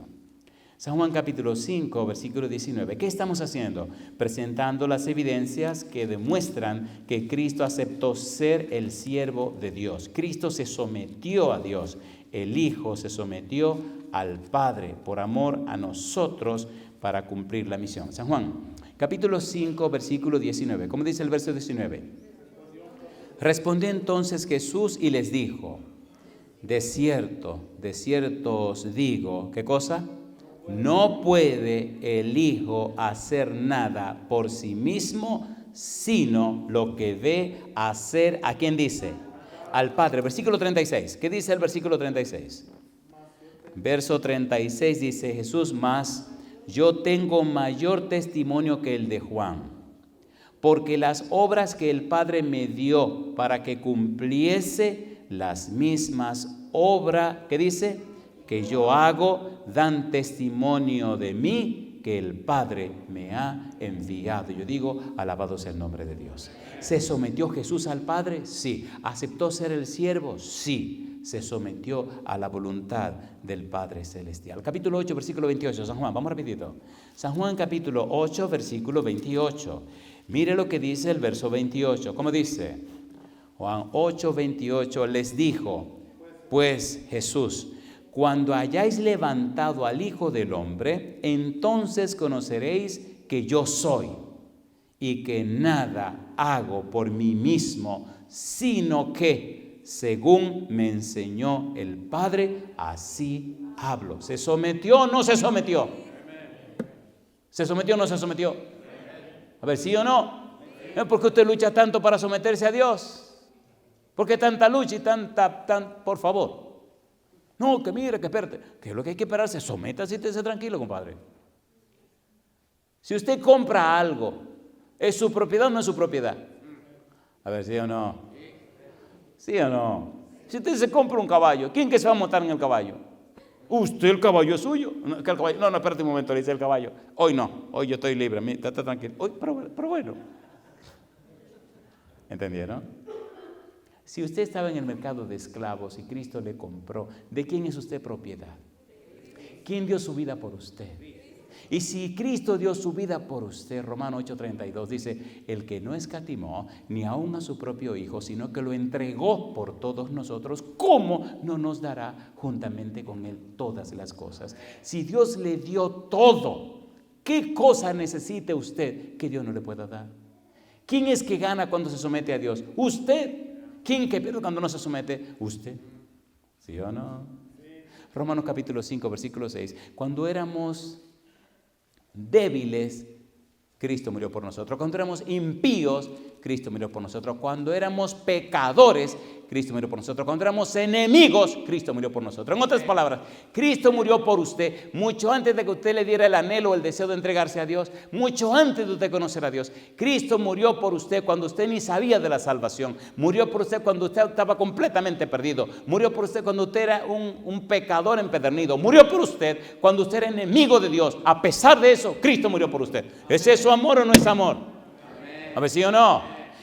San Juan capítulo 5, versículo 19. ¿Qué estamos haciendo? Presentando las evidencias que demuestran que Cristo aceptó ser el siervo de Dios. Cristo se sometió a Dios. El Hijo se sometió al Padre por amor a nosotros para cumplir la misión. San Juan capítulo 5, versículo 19. ¿Cómo dice el verso 19? Respondió entonces Jesús y les dijo, de cierto os digo, ¿qué cosa? No puede el Hijo hacer nada por sí mismo, sino lo que ve hacer, ¿a quién dice? Al Padre. Versículo 36. ¿Qué dice el versículo 36? Verso 36 dice Jesús, mas yo tengo mayor testimonio que el de Juan. Porque las obras que el Padre me dio para que cumpliese las mismas obras, ¿qué dice? Que yo hago, dan testimonio de mí, que el Padre me ha enviado. Yo digo, alabado sea el nombre de Dios. ¿Se sometió Jesús al Padre? Sí. ¿Aceptó ser el siervo? Sí. Se sometió a la voluntad del Padre Celestial. Capítulo 8, versículo 28. San Juan, vamos rapidito. San Juan capítulo 8, versículo 28. Mire lo que dice el verso 28. ¿Cómo dice? Juan 8, 28 les dijo, pues Jesús, cuando hayáis levantado al Hijo del Hombre, entonces conoceréis que yo soy y que nada hago por mí mismo, sino que según me enseñó el Padre, así hablo. ¿Se sometió o no se sometió? ¿Se sometió o no se sometió? A ver, ¿sí o no? ¿Por qué usted lucha tanto para someterse a Dios? ¿Por qué tanta lucha y por favor? No, que mire, que espérate. ¿Qué es lo que hay que esperarse? Sométase y estése tranquilo, compadre. Si usted compra algo, ¿es su propiedad o no es su propiedad? A ver, ¿sí o no? ¿Sí o no? Si usted se compra un caballo, ¿quién que se va a montar en el caballo? Usted, el caballo es suyo. No, espérate un momento, le dice el caballo. Hoy no, hoy yo estoy libre, está tranquilo. Hoy, pero bueno. ¿Entendieron? Si usted estaba en el mercado de esclavos y Cristo le compró, ¿de quién es usted propiedad? ¿Quién dio su vida por usted? Y si Cristo dio su vida por usted, Romanos 8:32 dice, el que no escatimó ni aun a su propio Hijo, sino que lo entregó por todos nosotros, ¿cómo no nos dará juntamente con Él todas las cosas? Si Dios le dio todo, ¿qué cosa necesite usted que Dios no le pueda dar? ¿Quién es que gana cuando se somete a Dios? Usted. ¿Quién que pierde cuando no se somete? Usted. ¿Sí o no? Romanos capítulo 5, versículo 6. Cuando éramos débiles, Cristo murió por nosotros. Cuando éramos impíos, Cristo murió por nosotros. Cuando éramos pecadores, Cristo murió por nosotros. Cuando éramos enemigos, Cristo murió por nosotros. En otras palabras, Cristo murió por usted mucho antes de que usted le diera el anhelo o el deseo de entregarse a Dios, mucho antes de usted conocer a Dios. Cristo murió por usted cuando usted ni sabía de la salvación. Murió por usted cuando usted estaba completamente perdido. Murió por usted cuando usted era un pecador empedernido. Murió por usted cuando usted era enemigo de Dios. A pesar de eso, Cristo murió por usted. ¿Es eso amor o no es amor? A ver, ¿sí o no?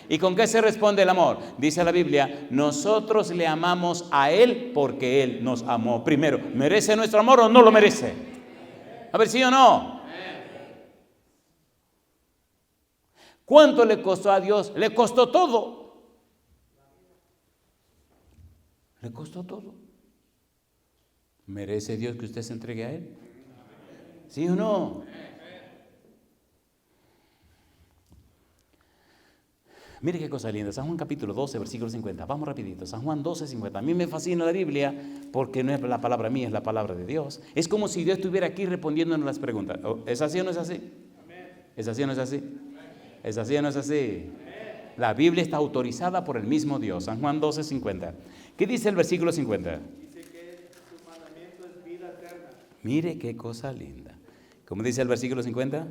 ¿Y con qué se responde el amor? Dice la Biblia, nosotros le amamos a Él porque Él nos amó primero. ¿Merece nuestro amor o no lo merece? A ver, ¿sí o no? ¿Cuánto le costó a Dios? Le costó todo. Le costó todo. ¿Merece Dios que usted se entregue a Él? ¿Sí o no? Mire qué cosa linda, San Juan capítulo 12, versículo 50. Vamos rapidito, San Juan 12, 50. A mí me fascina la Biblia porque no es la palabra mía, es la palabra de Dios. Es como si Dios estuviera aquí respondiéndonos las preguntas. ¿Es así o no es así? ¿Es así o no es así? ¿Es así o no es así? La Biblia está autorizada por el mismo Dios. San Juan 12, 50. ¿Qué dice el versículo 50? Dice que su mandamiento es vida eterna. Mire qué cosa linda. ¿Cómo dice el versículo 50?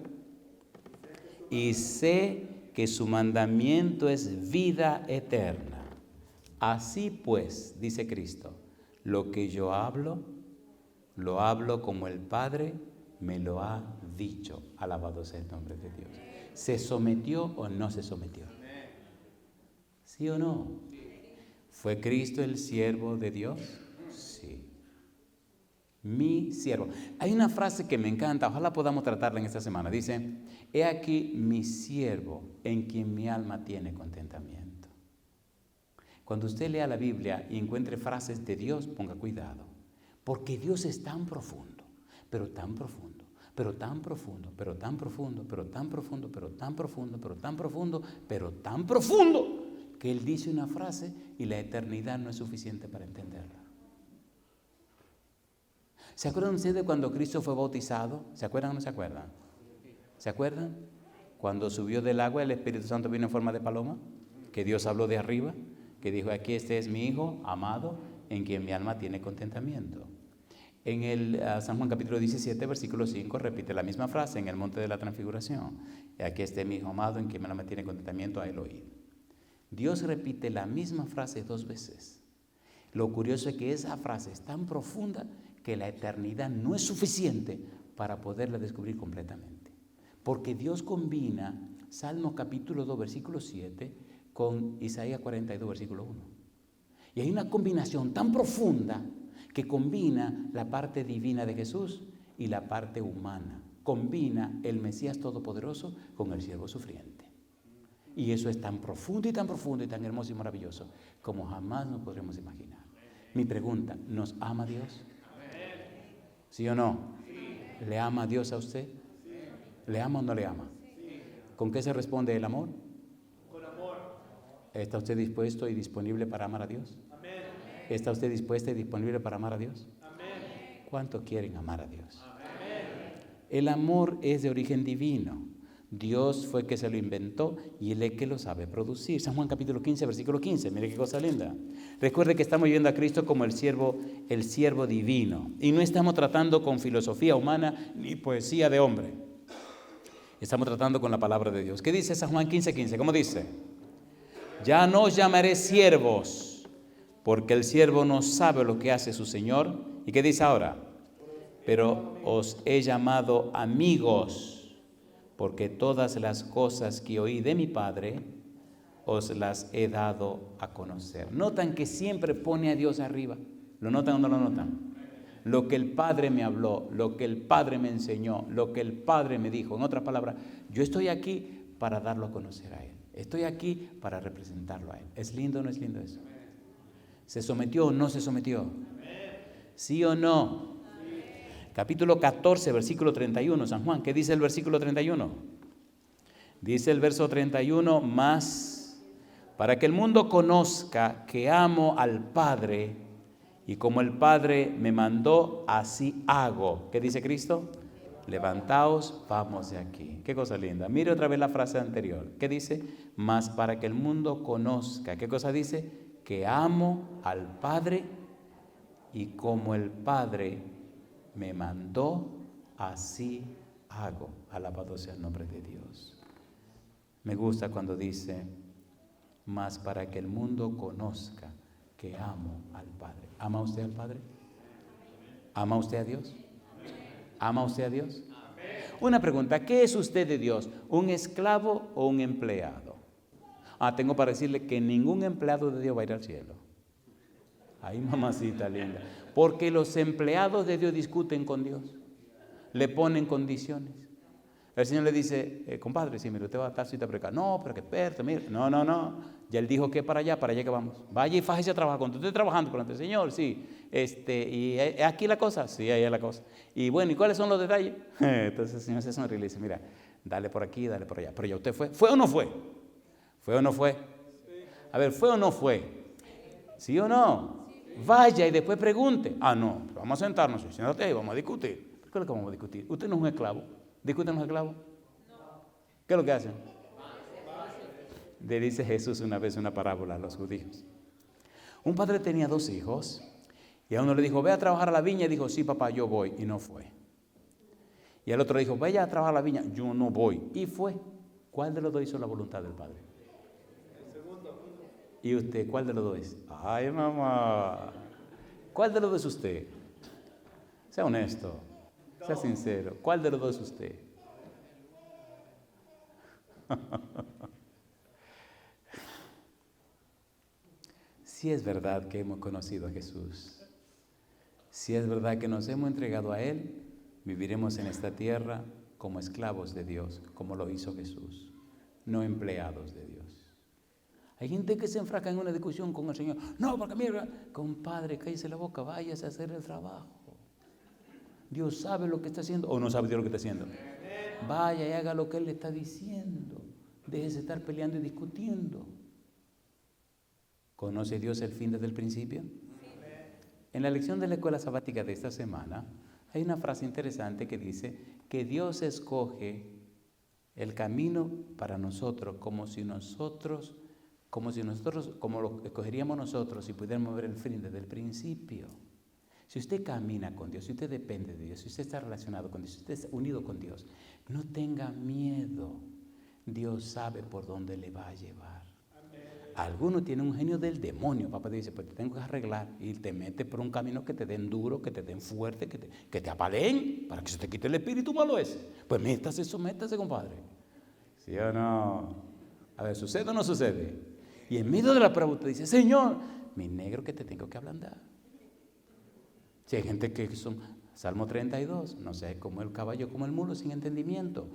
Y sé que su mandamiento es vida eterna. Así pues, dice Cristo, lo que yo hablo, lo hablo como el Padre me lo ha dicho. Alabado sea el nombre de Dios. ¿Se sometió o no se sometió? ¿Sí o no? ¿Fue Cristo el siervo de Dios? Sí. Mi siervo. Hay una frase que me encanta, ojalá podamos tratarla en esta semana. Dice, he aquí mi siervo en quien mi alma tiene contentamiento. Cuando usted lea la Biblia y encuentre frases de Dios, ponga cuidado. Porque Dios es tan profundo, pero tan profundo, pero tan profundo, pero tan profundo, pero tan profundo, pero tan profundo, pero tan profundo, pero tan profundo, que Él dice una frase y la eternidad no es suficiente para entenderla. ¿Se acuerdan ustedes cuando Cristo fue bautizado? ¿Se acuerdan o no se acuerdan? ¿Se acuerdan? Cuando subió del agua, el Espíritu Santo vino en forma de paloma, que Dios habló de arriba, que dijo, aquí este es mi Hijo amado, en quien mi alma tiene contentamiento. En el San Juan capítulo 17, versículo 5, repite la misma frase en el monte de la transfiguración. Aquí este mi Hijo amado, en quien mi alma tiene contentamiento, a él oír. Dios repite la misma frase 2 veces. Lo curioso es que esa frase es tan profunda que la eternidad no es suficiente para poderla descubrir completamente. Porque Dios combina Salmo capítulo 2, versículo 7 con Isaías 42, versículo 1. Y hay una combinación tan profunda que combina la parte divina de Jesús y la parte humana. Combina el Mesías Todopoderoso con el siervo sufriente. Y eso es tan profundo y tan profundo y tan hermoso y maravilloso como jamás nos podremos imaginar. Mi pregunta, ¿nos ama Dios? ¿Sí o no? Sí. ¿Le ama a Dios a usted? Sí. ¿Le ama o no le ama? Sí. ¿Con qué se responde el amor? Con amor. ¿Está usted dispuesto y disponible para amar a Dios? Amén. ¿Está usted dispuesta y disponible para amar a Dios? Amén. ¿Cuánto quieren amar a Dios? Amén. El amor es de origen divino. Dios fue que se lo inventó y Él es que lo sabe producir. San Juan capítulo 15, versículo 15. Mire qué cosa linda. Recuerde que estamos viendo a Cristo como el siervo divino. Y no estamos tratando con filosofía humana ni poesía de hombre. Estamos tratando con la palabra de Dios. ¿Qué dice San Juan 15, 15? ¿Cómo dice? Ya no os llamaré siervos, porque el siervo no sabe lo que hace su Señor. ¿Y qué dice ahora? Pero os he llamado amigos, porque todas las cosas que oí de mi Padre os las he dado a conocer. Notan que siempre pone a Dios arriba. ¿Lo notan o no lo notan? Lo que el Padre me habló, lo que el Padre me enseñó, lo que el Padre me dijo. En otras palabras, yo estoy aquí para darlo a conocer a Él. Estoy aquí para representarlo a Él. ¿Es lindo o no es lindo eso? ¿Se sometió o no se sometió? ¿Sí o no? Capítulo 14, versículo 31, San Juan. ¿Qué dice el versículo 31? Dice el verso 31, más para que el mundo conozca que amo al Padre y como el Padre me mandó, así hago. ¿Qué dice Cristo? Levantaos, vamos de aquí. Qué cosa linda. Mire otra vez la frase anterior. ¿Qué dice? Más para que el mundo conozca. ¿Qué cosa dice? Que amo al Padre y como el Padre me mandó, así hago. Alabado sea el nombre de Dios. Me gusta cuando dice, más para que el mundo conozca que amo al Padre. ¿Ama usted al Padre? ¿Ama usted a Dios? ¿Ama usted a Dios? Una pregunta, ¿qué es usted de Dios? ¿Un esclavo o un empleado? Tengo para decirle que ningún empleado de Dios va a ir al cielo. Ay, mamacita linda. Porque los empleados de Dios discuten con Dios. Le ponen condiciones. El Señor le dice, compadre, sí, mire, usted va a estar cita por acá. No, pero que espérate, mire. No. Ya Él dijo que para allá que vamos. Vaya y fájese a trabajar con. Estoy trabajando con el Señor, sí. ¿Y aquí la cosa? Sí, ahí es la cosa. Y bueno, ¿y cuáles son los detalles? Entonces el Señor se sonríe y le dice, mira, dale por aquí, dale por allá. Pero ya usted fue. ¿Fue o no fue? ¿Fue o no fue? A ver, ¿fue o no fue? ¿Sí o no? Vaya y después pregunte. No, vamos a sentarnos, siéntate ahí, vamos a discutir. ¿Qué es lo que vamos a discutir? ¿Usted no es un esclavo? ¿Discuten los esclavos? ¿Qué es lo que hacen? Le dice Jesús una vez una parábola a los judíos. Un padre tenía 2 hijos y a uno le dijo, ve a trabajar a la viña, y dijo, sí papá, yo voy, y no fue. Y al otro dijo, vaya a trabajar a la viña, yo no voy, y fue. ¿Cuál de los dos hizo la voluntad del Padre? El segundo. ¿Y usted cuál de los dos es? Ay, mamá, ¿cuál de los dos es usted? Sea honesto, sea sincero, ¿cuál de los dos es usted? Si es verdad que hemos conocido a Jesús, si es verdad que nos hemos entregado a Él, viviremos en esta tierra como esclavos de Dios, como lo hizo Jesús, no empleados de Dios. Hay gente que se enfrasca en una discusión con el Señor. No, porque mira, compadre, cállese la boca, váyase a hacer el trabajo. Dios sabe lo que está haciendo, o no sabe Dios lo que está haciendo. Vaya y haga lo que Él le está diciendo. Déjese estar peleando y discutiendo. ¿Conoce Dios el fin desde el principio? En la lección de la escuela sabática de esta semana hay una frase interesante que dice que Dios escoge el camino para nosotros como lo escogeríamos nosotros si pudiéramos ver el fin desde el principio. Si usted camina con Dios, si usted depende de Dios, si usted está relacionado con Dios, si usted está unido con Dios, no tenga miedo. Dios sabe por dónde le va a llevar. Algunos tienen un genio del demonio. Papá te dice, pues te tengo que arreglar. Y te mete por un camino que te den duro, que te den fuerte, que te apaleen, para que se te quite el espíritu malo ese. Pues sométase, compadre. ¿Sí o no? A ver, ¿sucede o no sucede? Y en medio de la prueba usted dice, Señor, mi negro, que te tengo que ablandar. Si hay gente que son, Salmo 32, no sé, como el caballo, como el mulo, sin entendimiento.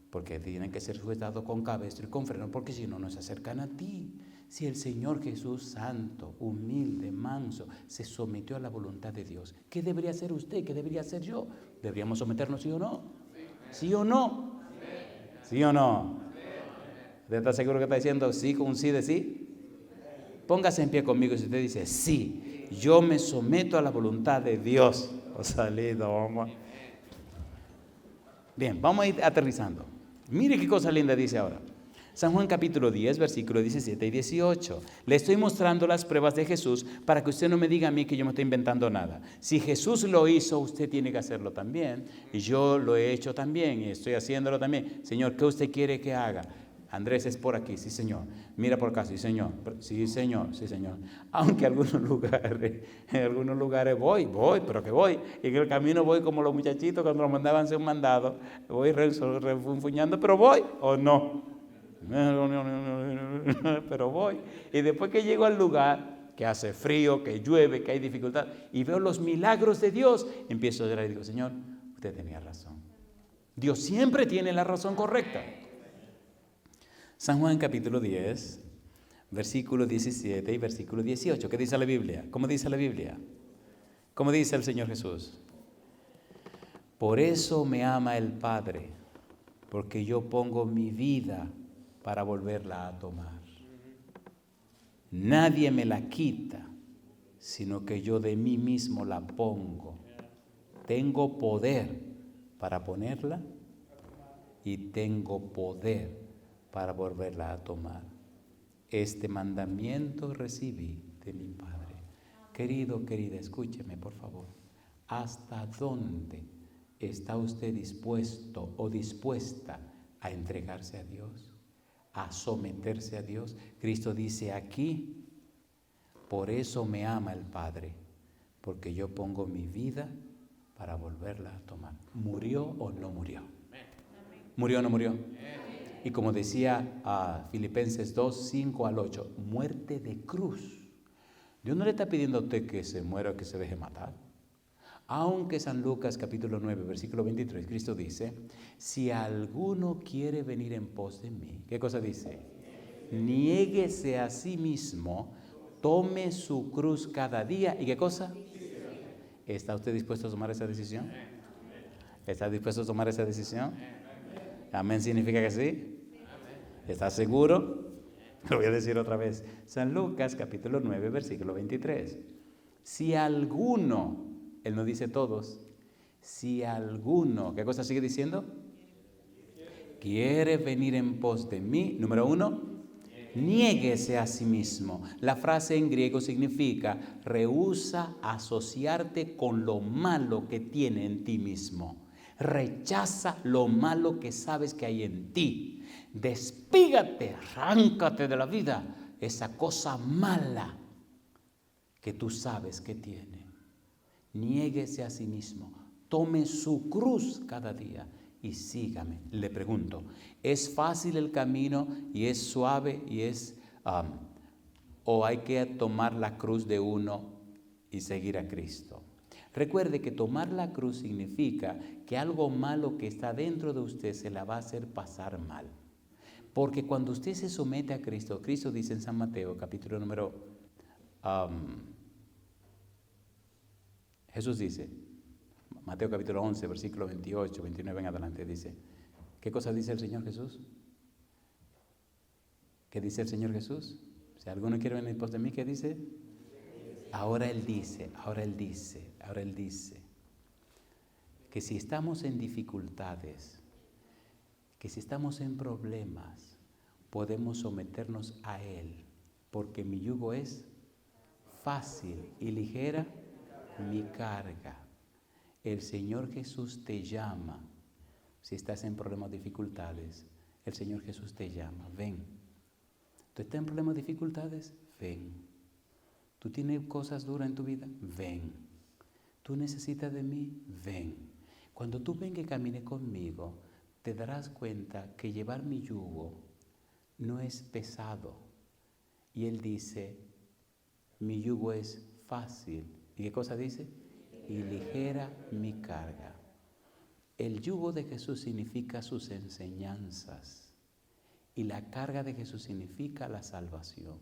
Porque tienen que ser sujetados con cabestro y con freno, porque si no, no se acercan a ti. Si el Señor Jesús, santo, humilde, manso, se sometió a la voluntad de Dios, ¿qué debería hacer usted? ¿Qué debería hacer yo? ¿Deberíamos someternos, sí o no? ¿Sí o no? ¿Sí o no? ¿Usted está seguro que está diciendo sí con un sí de sí? Póngase en pie conmigo si usted dice sí, yo me someto a la voluntad de Dios. Salido, vamos. Bien, vamos a ir aterrizando. Mire qué cosa linda dice ahora. San Juan capítulo 10, versículos 17 y 18. Le estoy mostrando las pruebas de Jesús para que usted no me diga a mí que yo me estoy inventando nada. Si Jesús lo hizo, usted tiene que hacerlo también. Y yo lo he hecho también y estoy haciéndolo también. Señor, ¿qué usted quiere que haga? Andrés, es por aquí, sí señor. Mira por acá, sí señor. Sí señor, sí señor. Aunque en algunos lugares voy, pero que voy. Y en el camino voy como los muchachitos cuando los mandaban a hacer un mandado. Voy refunfuñando, pero voy o no. Pero voy. Y después que llego al lugar, que hace frío, que llueve, que hay dificultad, y veo los milagros de Dios, empiezo a llorar y digo, Señor, usted tenía razón. Dios siempre tiene la razón correcta. San Juan capítulo 10, versículo 17 y versículo 18. ¿Qué dice la Biblia? ¿Cómo dice la Biblia? ¿Cómo dice el Señor Jesús? Por eso me ama el Padre, porque yo pongo mi vida para volverla a tomar. Nadie me la quita, sino que yo de mí mismo la pongo. Tengo poder para ponerla y tengo poder para volverla a tomar. Este mandamiento recibí de mi Padre. Querido, querida, escúcheme por favor. ¿Hasta dónde está usted dispuesto o dispuesta a entregarse a Dios? A someterse a Dios. Cristo dice aquí, por eso me ama el Padre, porque yo pongo mi vida para volverla a tomar. ¿Murió o no murió? ¿Murió o no murió? Y como decía Filipenses 2, 5 al 8, muerte de cruz. Dios no le está pidiendo a usted que se muera o que se deje matar. Aunque San Lucas capítulo 9, versículo 23, Cristo dice, si alguno quiere venir en pos de mí, ¿qué cosa dice? Niéguese a sí mismo, tome su cruz cada día, ¿y qué cosa? ¿Está usted dispuesto a tomar esa decisión? ¿Está dispuesto a tomar esa decisión? Amén significa que sí. ¿Está seguro? Lo voy a decir otra vez. San Lucas capítulo 9, versículo 23. Si alguno, él no dice todos, si alguno, ¿qué cosa sigue diciendo? Quiere venir en pos de mí, número 1, niéguese a sí mismo. La frase en griego significa, rehúsa asociarte con lo malo que tiene en ti mismo. Rechaza lo malo que sabes que hay en ti. Despígate, arráncate de la vida esa cosa mala que tú sabes que tiene. Niéguese a sí mismo, tome su cruz cada día y sígame. Le pregunto, ¿es fácil el camino y es suave y o hay que tomar la cruz de uno y seguir a Cristo? Recuerde que tomar la cruz significa que algo malo que está dentro de usted se la va a hacer pasar mal. Porque cuando usted se somete a Cristo, Cristo dice en San Mateo, capítulo número... Jesús dice, Mateo capítulo 11, versículo 28, 29 en adelante, dice, ¿qué cosa dice el Señor Jesús? ¿Qué dice el Señor Jesús? Si alguno quiere venir pos de mí, ¿qué dice? Ahora Él dice, que si estamos en dificultades, que si estamos en problemas, podemos someternos a Él, porque mi yugo es fácil y ligera mi carga. El Señor Jesús te llama. Si estás en problemas, dificultades, el Señor Jesús te llama. Ven. ¿Tú estás en problemas, dificultades? Ven. ¿Tú tienes cosas duras en tu vida? Ven. ¿Tú necesitas de mí? Ven. Cuando tú vengas y camines conmigo, te darás cuenta que llevar mi yugo no es pesado. Y Él dice, mi yugo es fácil. ¿Y qué cosa dice? Y ligera mi carga. El yugo de Jesús significa sus enseñanzas y la carga de Jesús significa la salvación.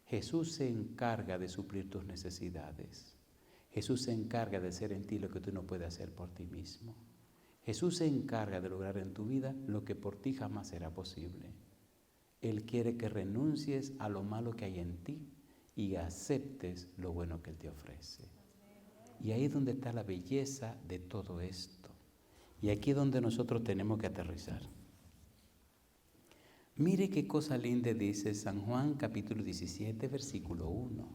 Jesús se encarga de suplir tus necesidades. Jesús se encarga de hacer en ti lo que tú no puedes hacer por ti mismo. Jesús se encarga de lograr en tu vida lo que por ti jamás será posible. Él quiere que renuncies a lo malo que hay en ti y aceptes lo bueno que Él te ofrece. Y ahí es donde está la belleza de todo esto. Y aquí es donde nosotros tenemos que aterrizar. Mire qué cosa linda dice San Juan capítulo 17, versículo 1.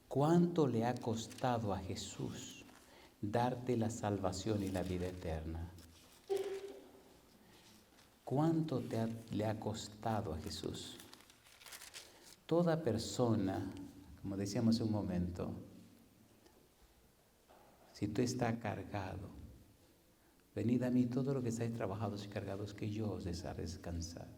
¿Cuánto le ha costado a Jesús darte la salvación y la vida eterna? ¿Cuánto le ha costado a Jesús? Toda persona, como decíamos hace un momento, si tú estás cargado, venid a mí todos los que estáis trabajados y cargados, que yo os haré descansar.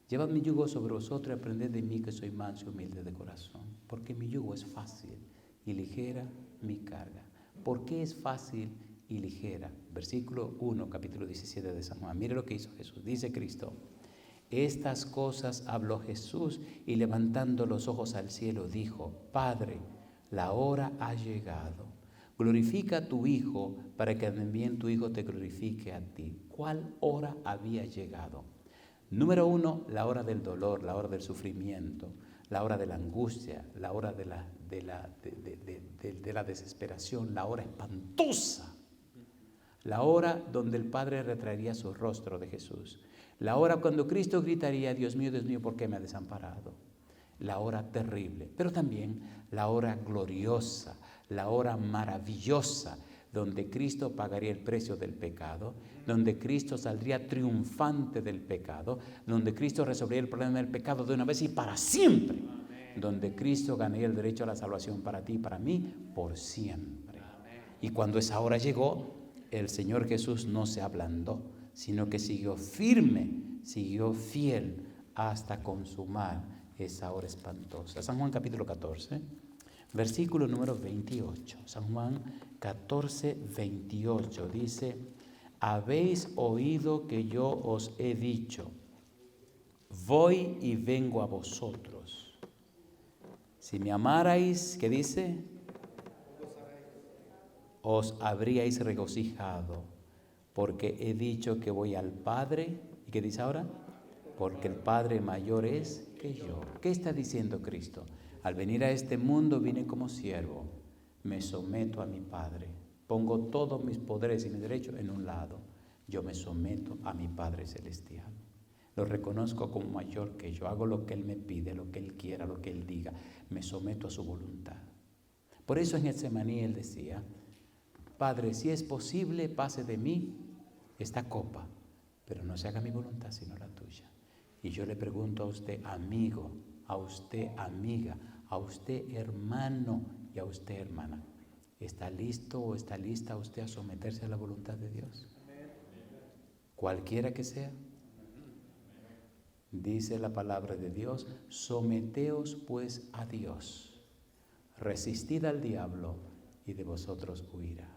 Llevad mi yugo sobre vosotros y aprended de mí que soy manso y humilde de corazón, porque mi yugo es fácil y ligera mi carga. ¿Por qué es fácil y ligera? Versículo 1, capítulo 17 de San Juan. Mire lo que hizo Jesús. Dice Cristo: estas cosas habló Jesús y levantando los ojos al cielo dijo: Padre, la hora ha llegado. Glorifica a tu Hijo para que también tu Hijo te glorifique a ti. ¿Cuál hora había llegado? Número 1, la hora del dolor, la hora del sufrimiento, la hora de la angustia, la hora de la desesperación, la hora espantosa, la hora donde el Padre retraería su rostro de Jesús, la hora cuando Cristo gritaría: Dios mío, ¿por qué me ha desamparado? La hora terrible, pero también la hora gloriosa, la hora maravillosa, donde Cristo pagaría el precio del pecado, donde Cristo saldría triunfante del pecado, donde Cristo resolvería el problema del pecado de una vez y para siempre, donde Cristo ganaría el derecho a la salvación para ti y para mí por siempre. Y cuando esa hora llegó, el Señor Jesús no se ablandó, sino que siguió firme, siguió fiel hasta consumar esa hora espantosa. San Juan capítulo 14, versículo número 28. San Juan 14, 28 dice: habéis oído que yo os he dicho, voy y vengo a vosotros. Si me amarais, ¿qué dice? Os habríais regocijado, porque he dicho que voy al Padre. ¿Y qué dice ahora? Porque el Padre mayor es que yo. ¿Qué está diciendo Cristo? Al venir a este mundo vine como siervo, me someto a mi Padre, pongo todos mis poderes y mis derechos en un lado, yo me someto a mi Padre celestial, lo reconozco como mayor que yo, hago lo que Él me pide, lo que Él quiera, lo que Él diga, me someto a su voluntad. Por eso en Getsemaní Él decía: Padre, si es posible, pase de mí esta copa, pero no se haga mi voluntad sino la tuya. Y yo le pregunto a usted, amigo, a usted, amiga, a usted, hermano, y a usted, hermana, ¿está listo o está lista usted a someterse a la voluntad de Dios? Cualquiera que sea. Dice la palabra de Dios: someteos pues a Dios, resistid al diablo y de vosotros huirá.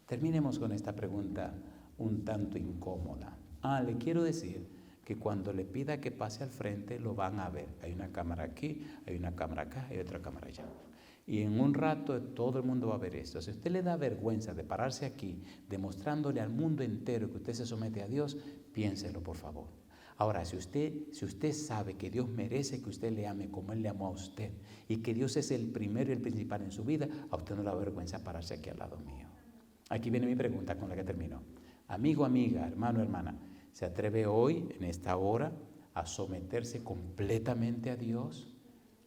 Terminemos con esta pregunta un tanto incómoda. Le quiero decir que cuando le pida que pase al frente lo van a ver. Hay una cámara aquí, hay una cámara acá, hay otra cámara allá. Y en un rato todo el mundo va a ver esto. Si usted le da vergüenza de pararse aquí, demostrándole al mundo entero que usted se somete a Dios, piénselo, por favor. Ahora, si usted sabe que Dios merece que usted le ame como Él le amó a usted, y que Dios es el primero y el principal en su vida, a usted no le da vergüenza pararse aquí al lado mío. Aquí viene mi pregunta con la que termino. Amigo, amiga, hermano, hermana, ¿se atreve hoy, en esta hora, a someterse completamente a Dios?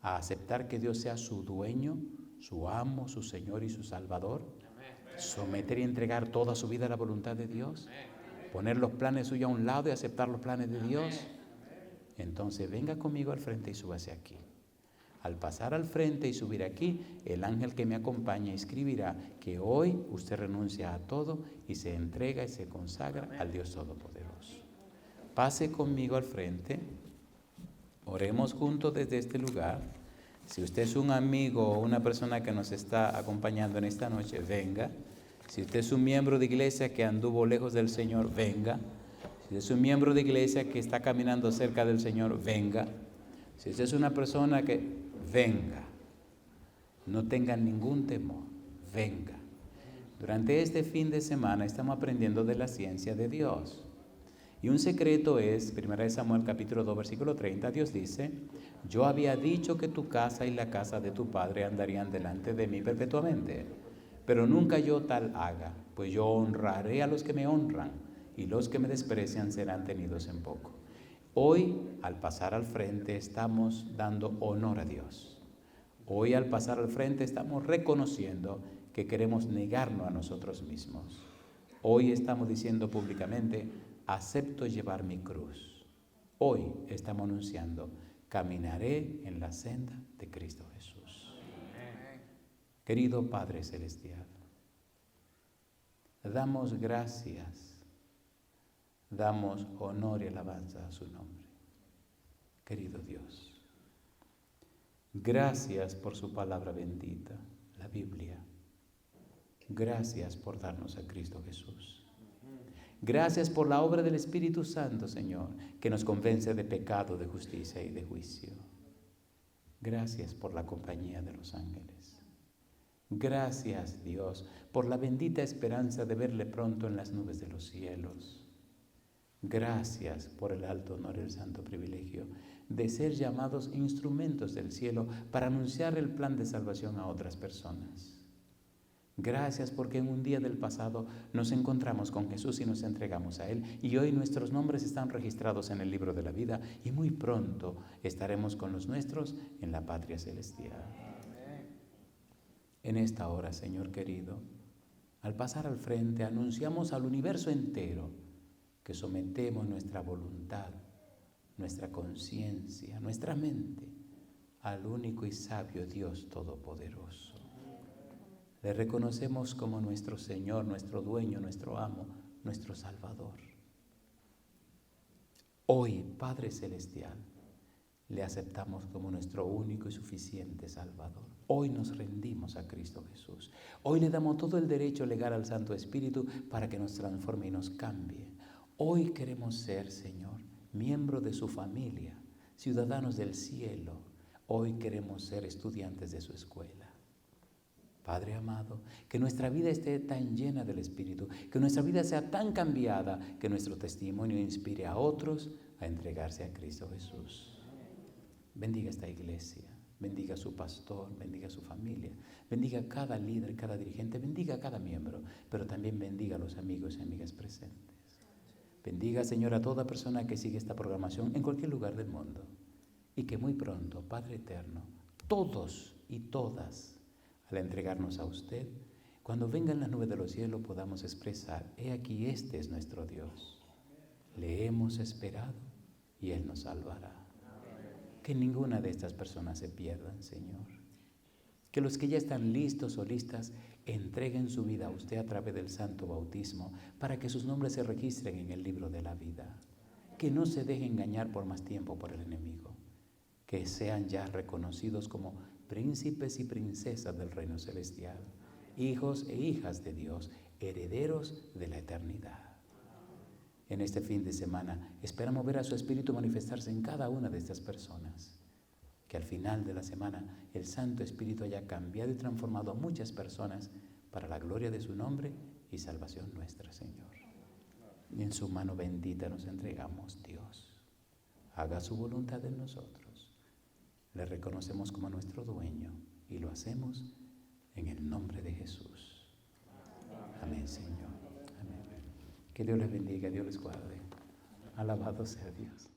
¿A aceptar que Dios sea su dueño, su amo, su Señor y su Salvador? ¿Someter y entregar toda su vida a la voluntad de Dios? ¿Poner los planes suyos a un lado y aceptar los planes de Dios? Entonces venga conmigo al frente y súbase aquí. Al pasar al frente y subir aquí, el ángel que me acompaña escribirá que hoy usted renuncia a todo y se entrega y se consagra al Dios Todopoderoso. Pase conmigo al frente, oremos juntos desde este lugar. Si usted es un amigo o una persona que nos está acompañando en esta noche, venga. Si usted es un miembro de iglesia que anduvo lejos del Señor, venga. Si es un miembro de iglesia que está caminando cerca del Señor, venga. Si usted es una persona que venga, no tenga ningún temor, venga. Durante este fin de semana estamos aprendiendo de la ciencia de Dios. Y un secreto es, 1 Samuel capítulo 2, versículo 30, Dios dice: yo había dicho que tu casa y la casa de tu padre andarían delante de mí perpetuamente, pero nunca yo tal haga, pues yo honraré a los que me honran, y los que me desprecian serán tenidos en poco. Hoy, al pasar al frente, estamos dando honor a Dios. Hoy, al pasar al frente, estamos reconociendo que queremos negarnos a nosotros mismos. Hoy estamos diciendo públicamente: acepto llevar mi cruz. Hoy estamos anunciando: caminaré en la senda de Cristo Jesús. Querido Padre Celestial, damos gracias, damos honor y alabanza a su nombre. Querido Dios, gracias por su palabra bendita, la Biblia. Gracias por darnos a Cristo Jesús. Gracias por la obra del Espíritu Santo, Señor, que nos convence de pecado, de justicia y de juicio. Gracias por la compañía de los ángeles. Gracias, Dios, por la bendita esperanza de verle pronto en las nubes de los cielos. Gracias por el alto honor y el santo privilegio de ser llamados instrumentos del cielo para anunciar el plan de salvación a otras personas. Gracias porque en un día del pasado nos encontramos con Jesús y nos entregamos a Él, y hoy nuestros nombres están registrados en el libro de la vida y muy pronto estaremos con los nuestros en la patria celestial. En esta hora, Señor querido, al pasar al frente anunciamos al universo entero que sometemos nuestra voluntad, nuestra conciencia, nuestra mente al único y sabio Dios Todopoderoso. Le reconocemos como nuestro Señor, nuestro dueño, nuestro amo, nuestro Salvador. Hoy, Padre Celestial, le aceptamos como nuestro único y suficiente Salvador. Hoy nos rendimos a Cristo Jesús. Hoy le damos todo el derecho legal al Santo Espíritu para que nos transforme y nos cambie. Hoy queremos ser, Señor, miembro de su familia, ciudadanos del cielo. Hoy queremos ser estudiantes de su escuela. Padre amado, que nuestra vida esté tan llena del Espíritu, que nuestra vida sea tan cambiada, que nuestro testimonio inspire a otros a entregarse a Cristo Jesús. Bendiga esta iglesia, bendiga a su pastor, bendiga a su familia, bendiga a cada líder, cada dirigente, bendiga a cada miembro, pero también bendiga a los amigos y amigas presentes. Bendiga, Señor, a toda persona que sigue esta programación en cualquier lugar del mundo, y que muy pronto, Padre eterno, todos y todas, al entregarnos a usted, cuando vengan las nubes de los cielos podamos expresar: he aquí, este es nuestro Dios. Le hemos esperado y Él nos salvará. Que ninguna de estas personas se pierdan, Señor. Que los que ya están listos o listas entreguen su vida a usted a través del santo bautismo para que sus nombres se registren en el libro de la vida. Que no se dejen engañar por más tiempo por el enemigo. Que sean ya reconocidos como príncipes y princesas del reino celestial, hijos e hijas de Dios, herederos de la eternidad. En este fin de semana esperamos ver a su Espíritu manifestarse en cada una de estas personas. Que al final de la semana el Santo Espíritu haya cambiado y transformado a muchas personas para la gloria de su nombre y salvación nuestra, Señor. Y en su mano bendita nos entregamos, Dios. Haga su voluntad en nosotros. Le reconocemos como nuestro dueño y lo hacemos en el nombre de Jesús. Amén, Señor. Amén. Que Dios les bendiga, Dios les guarde. Alabado sea Dios.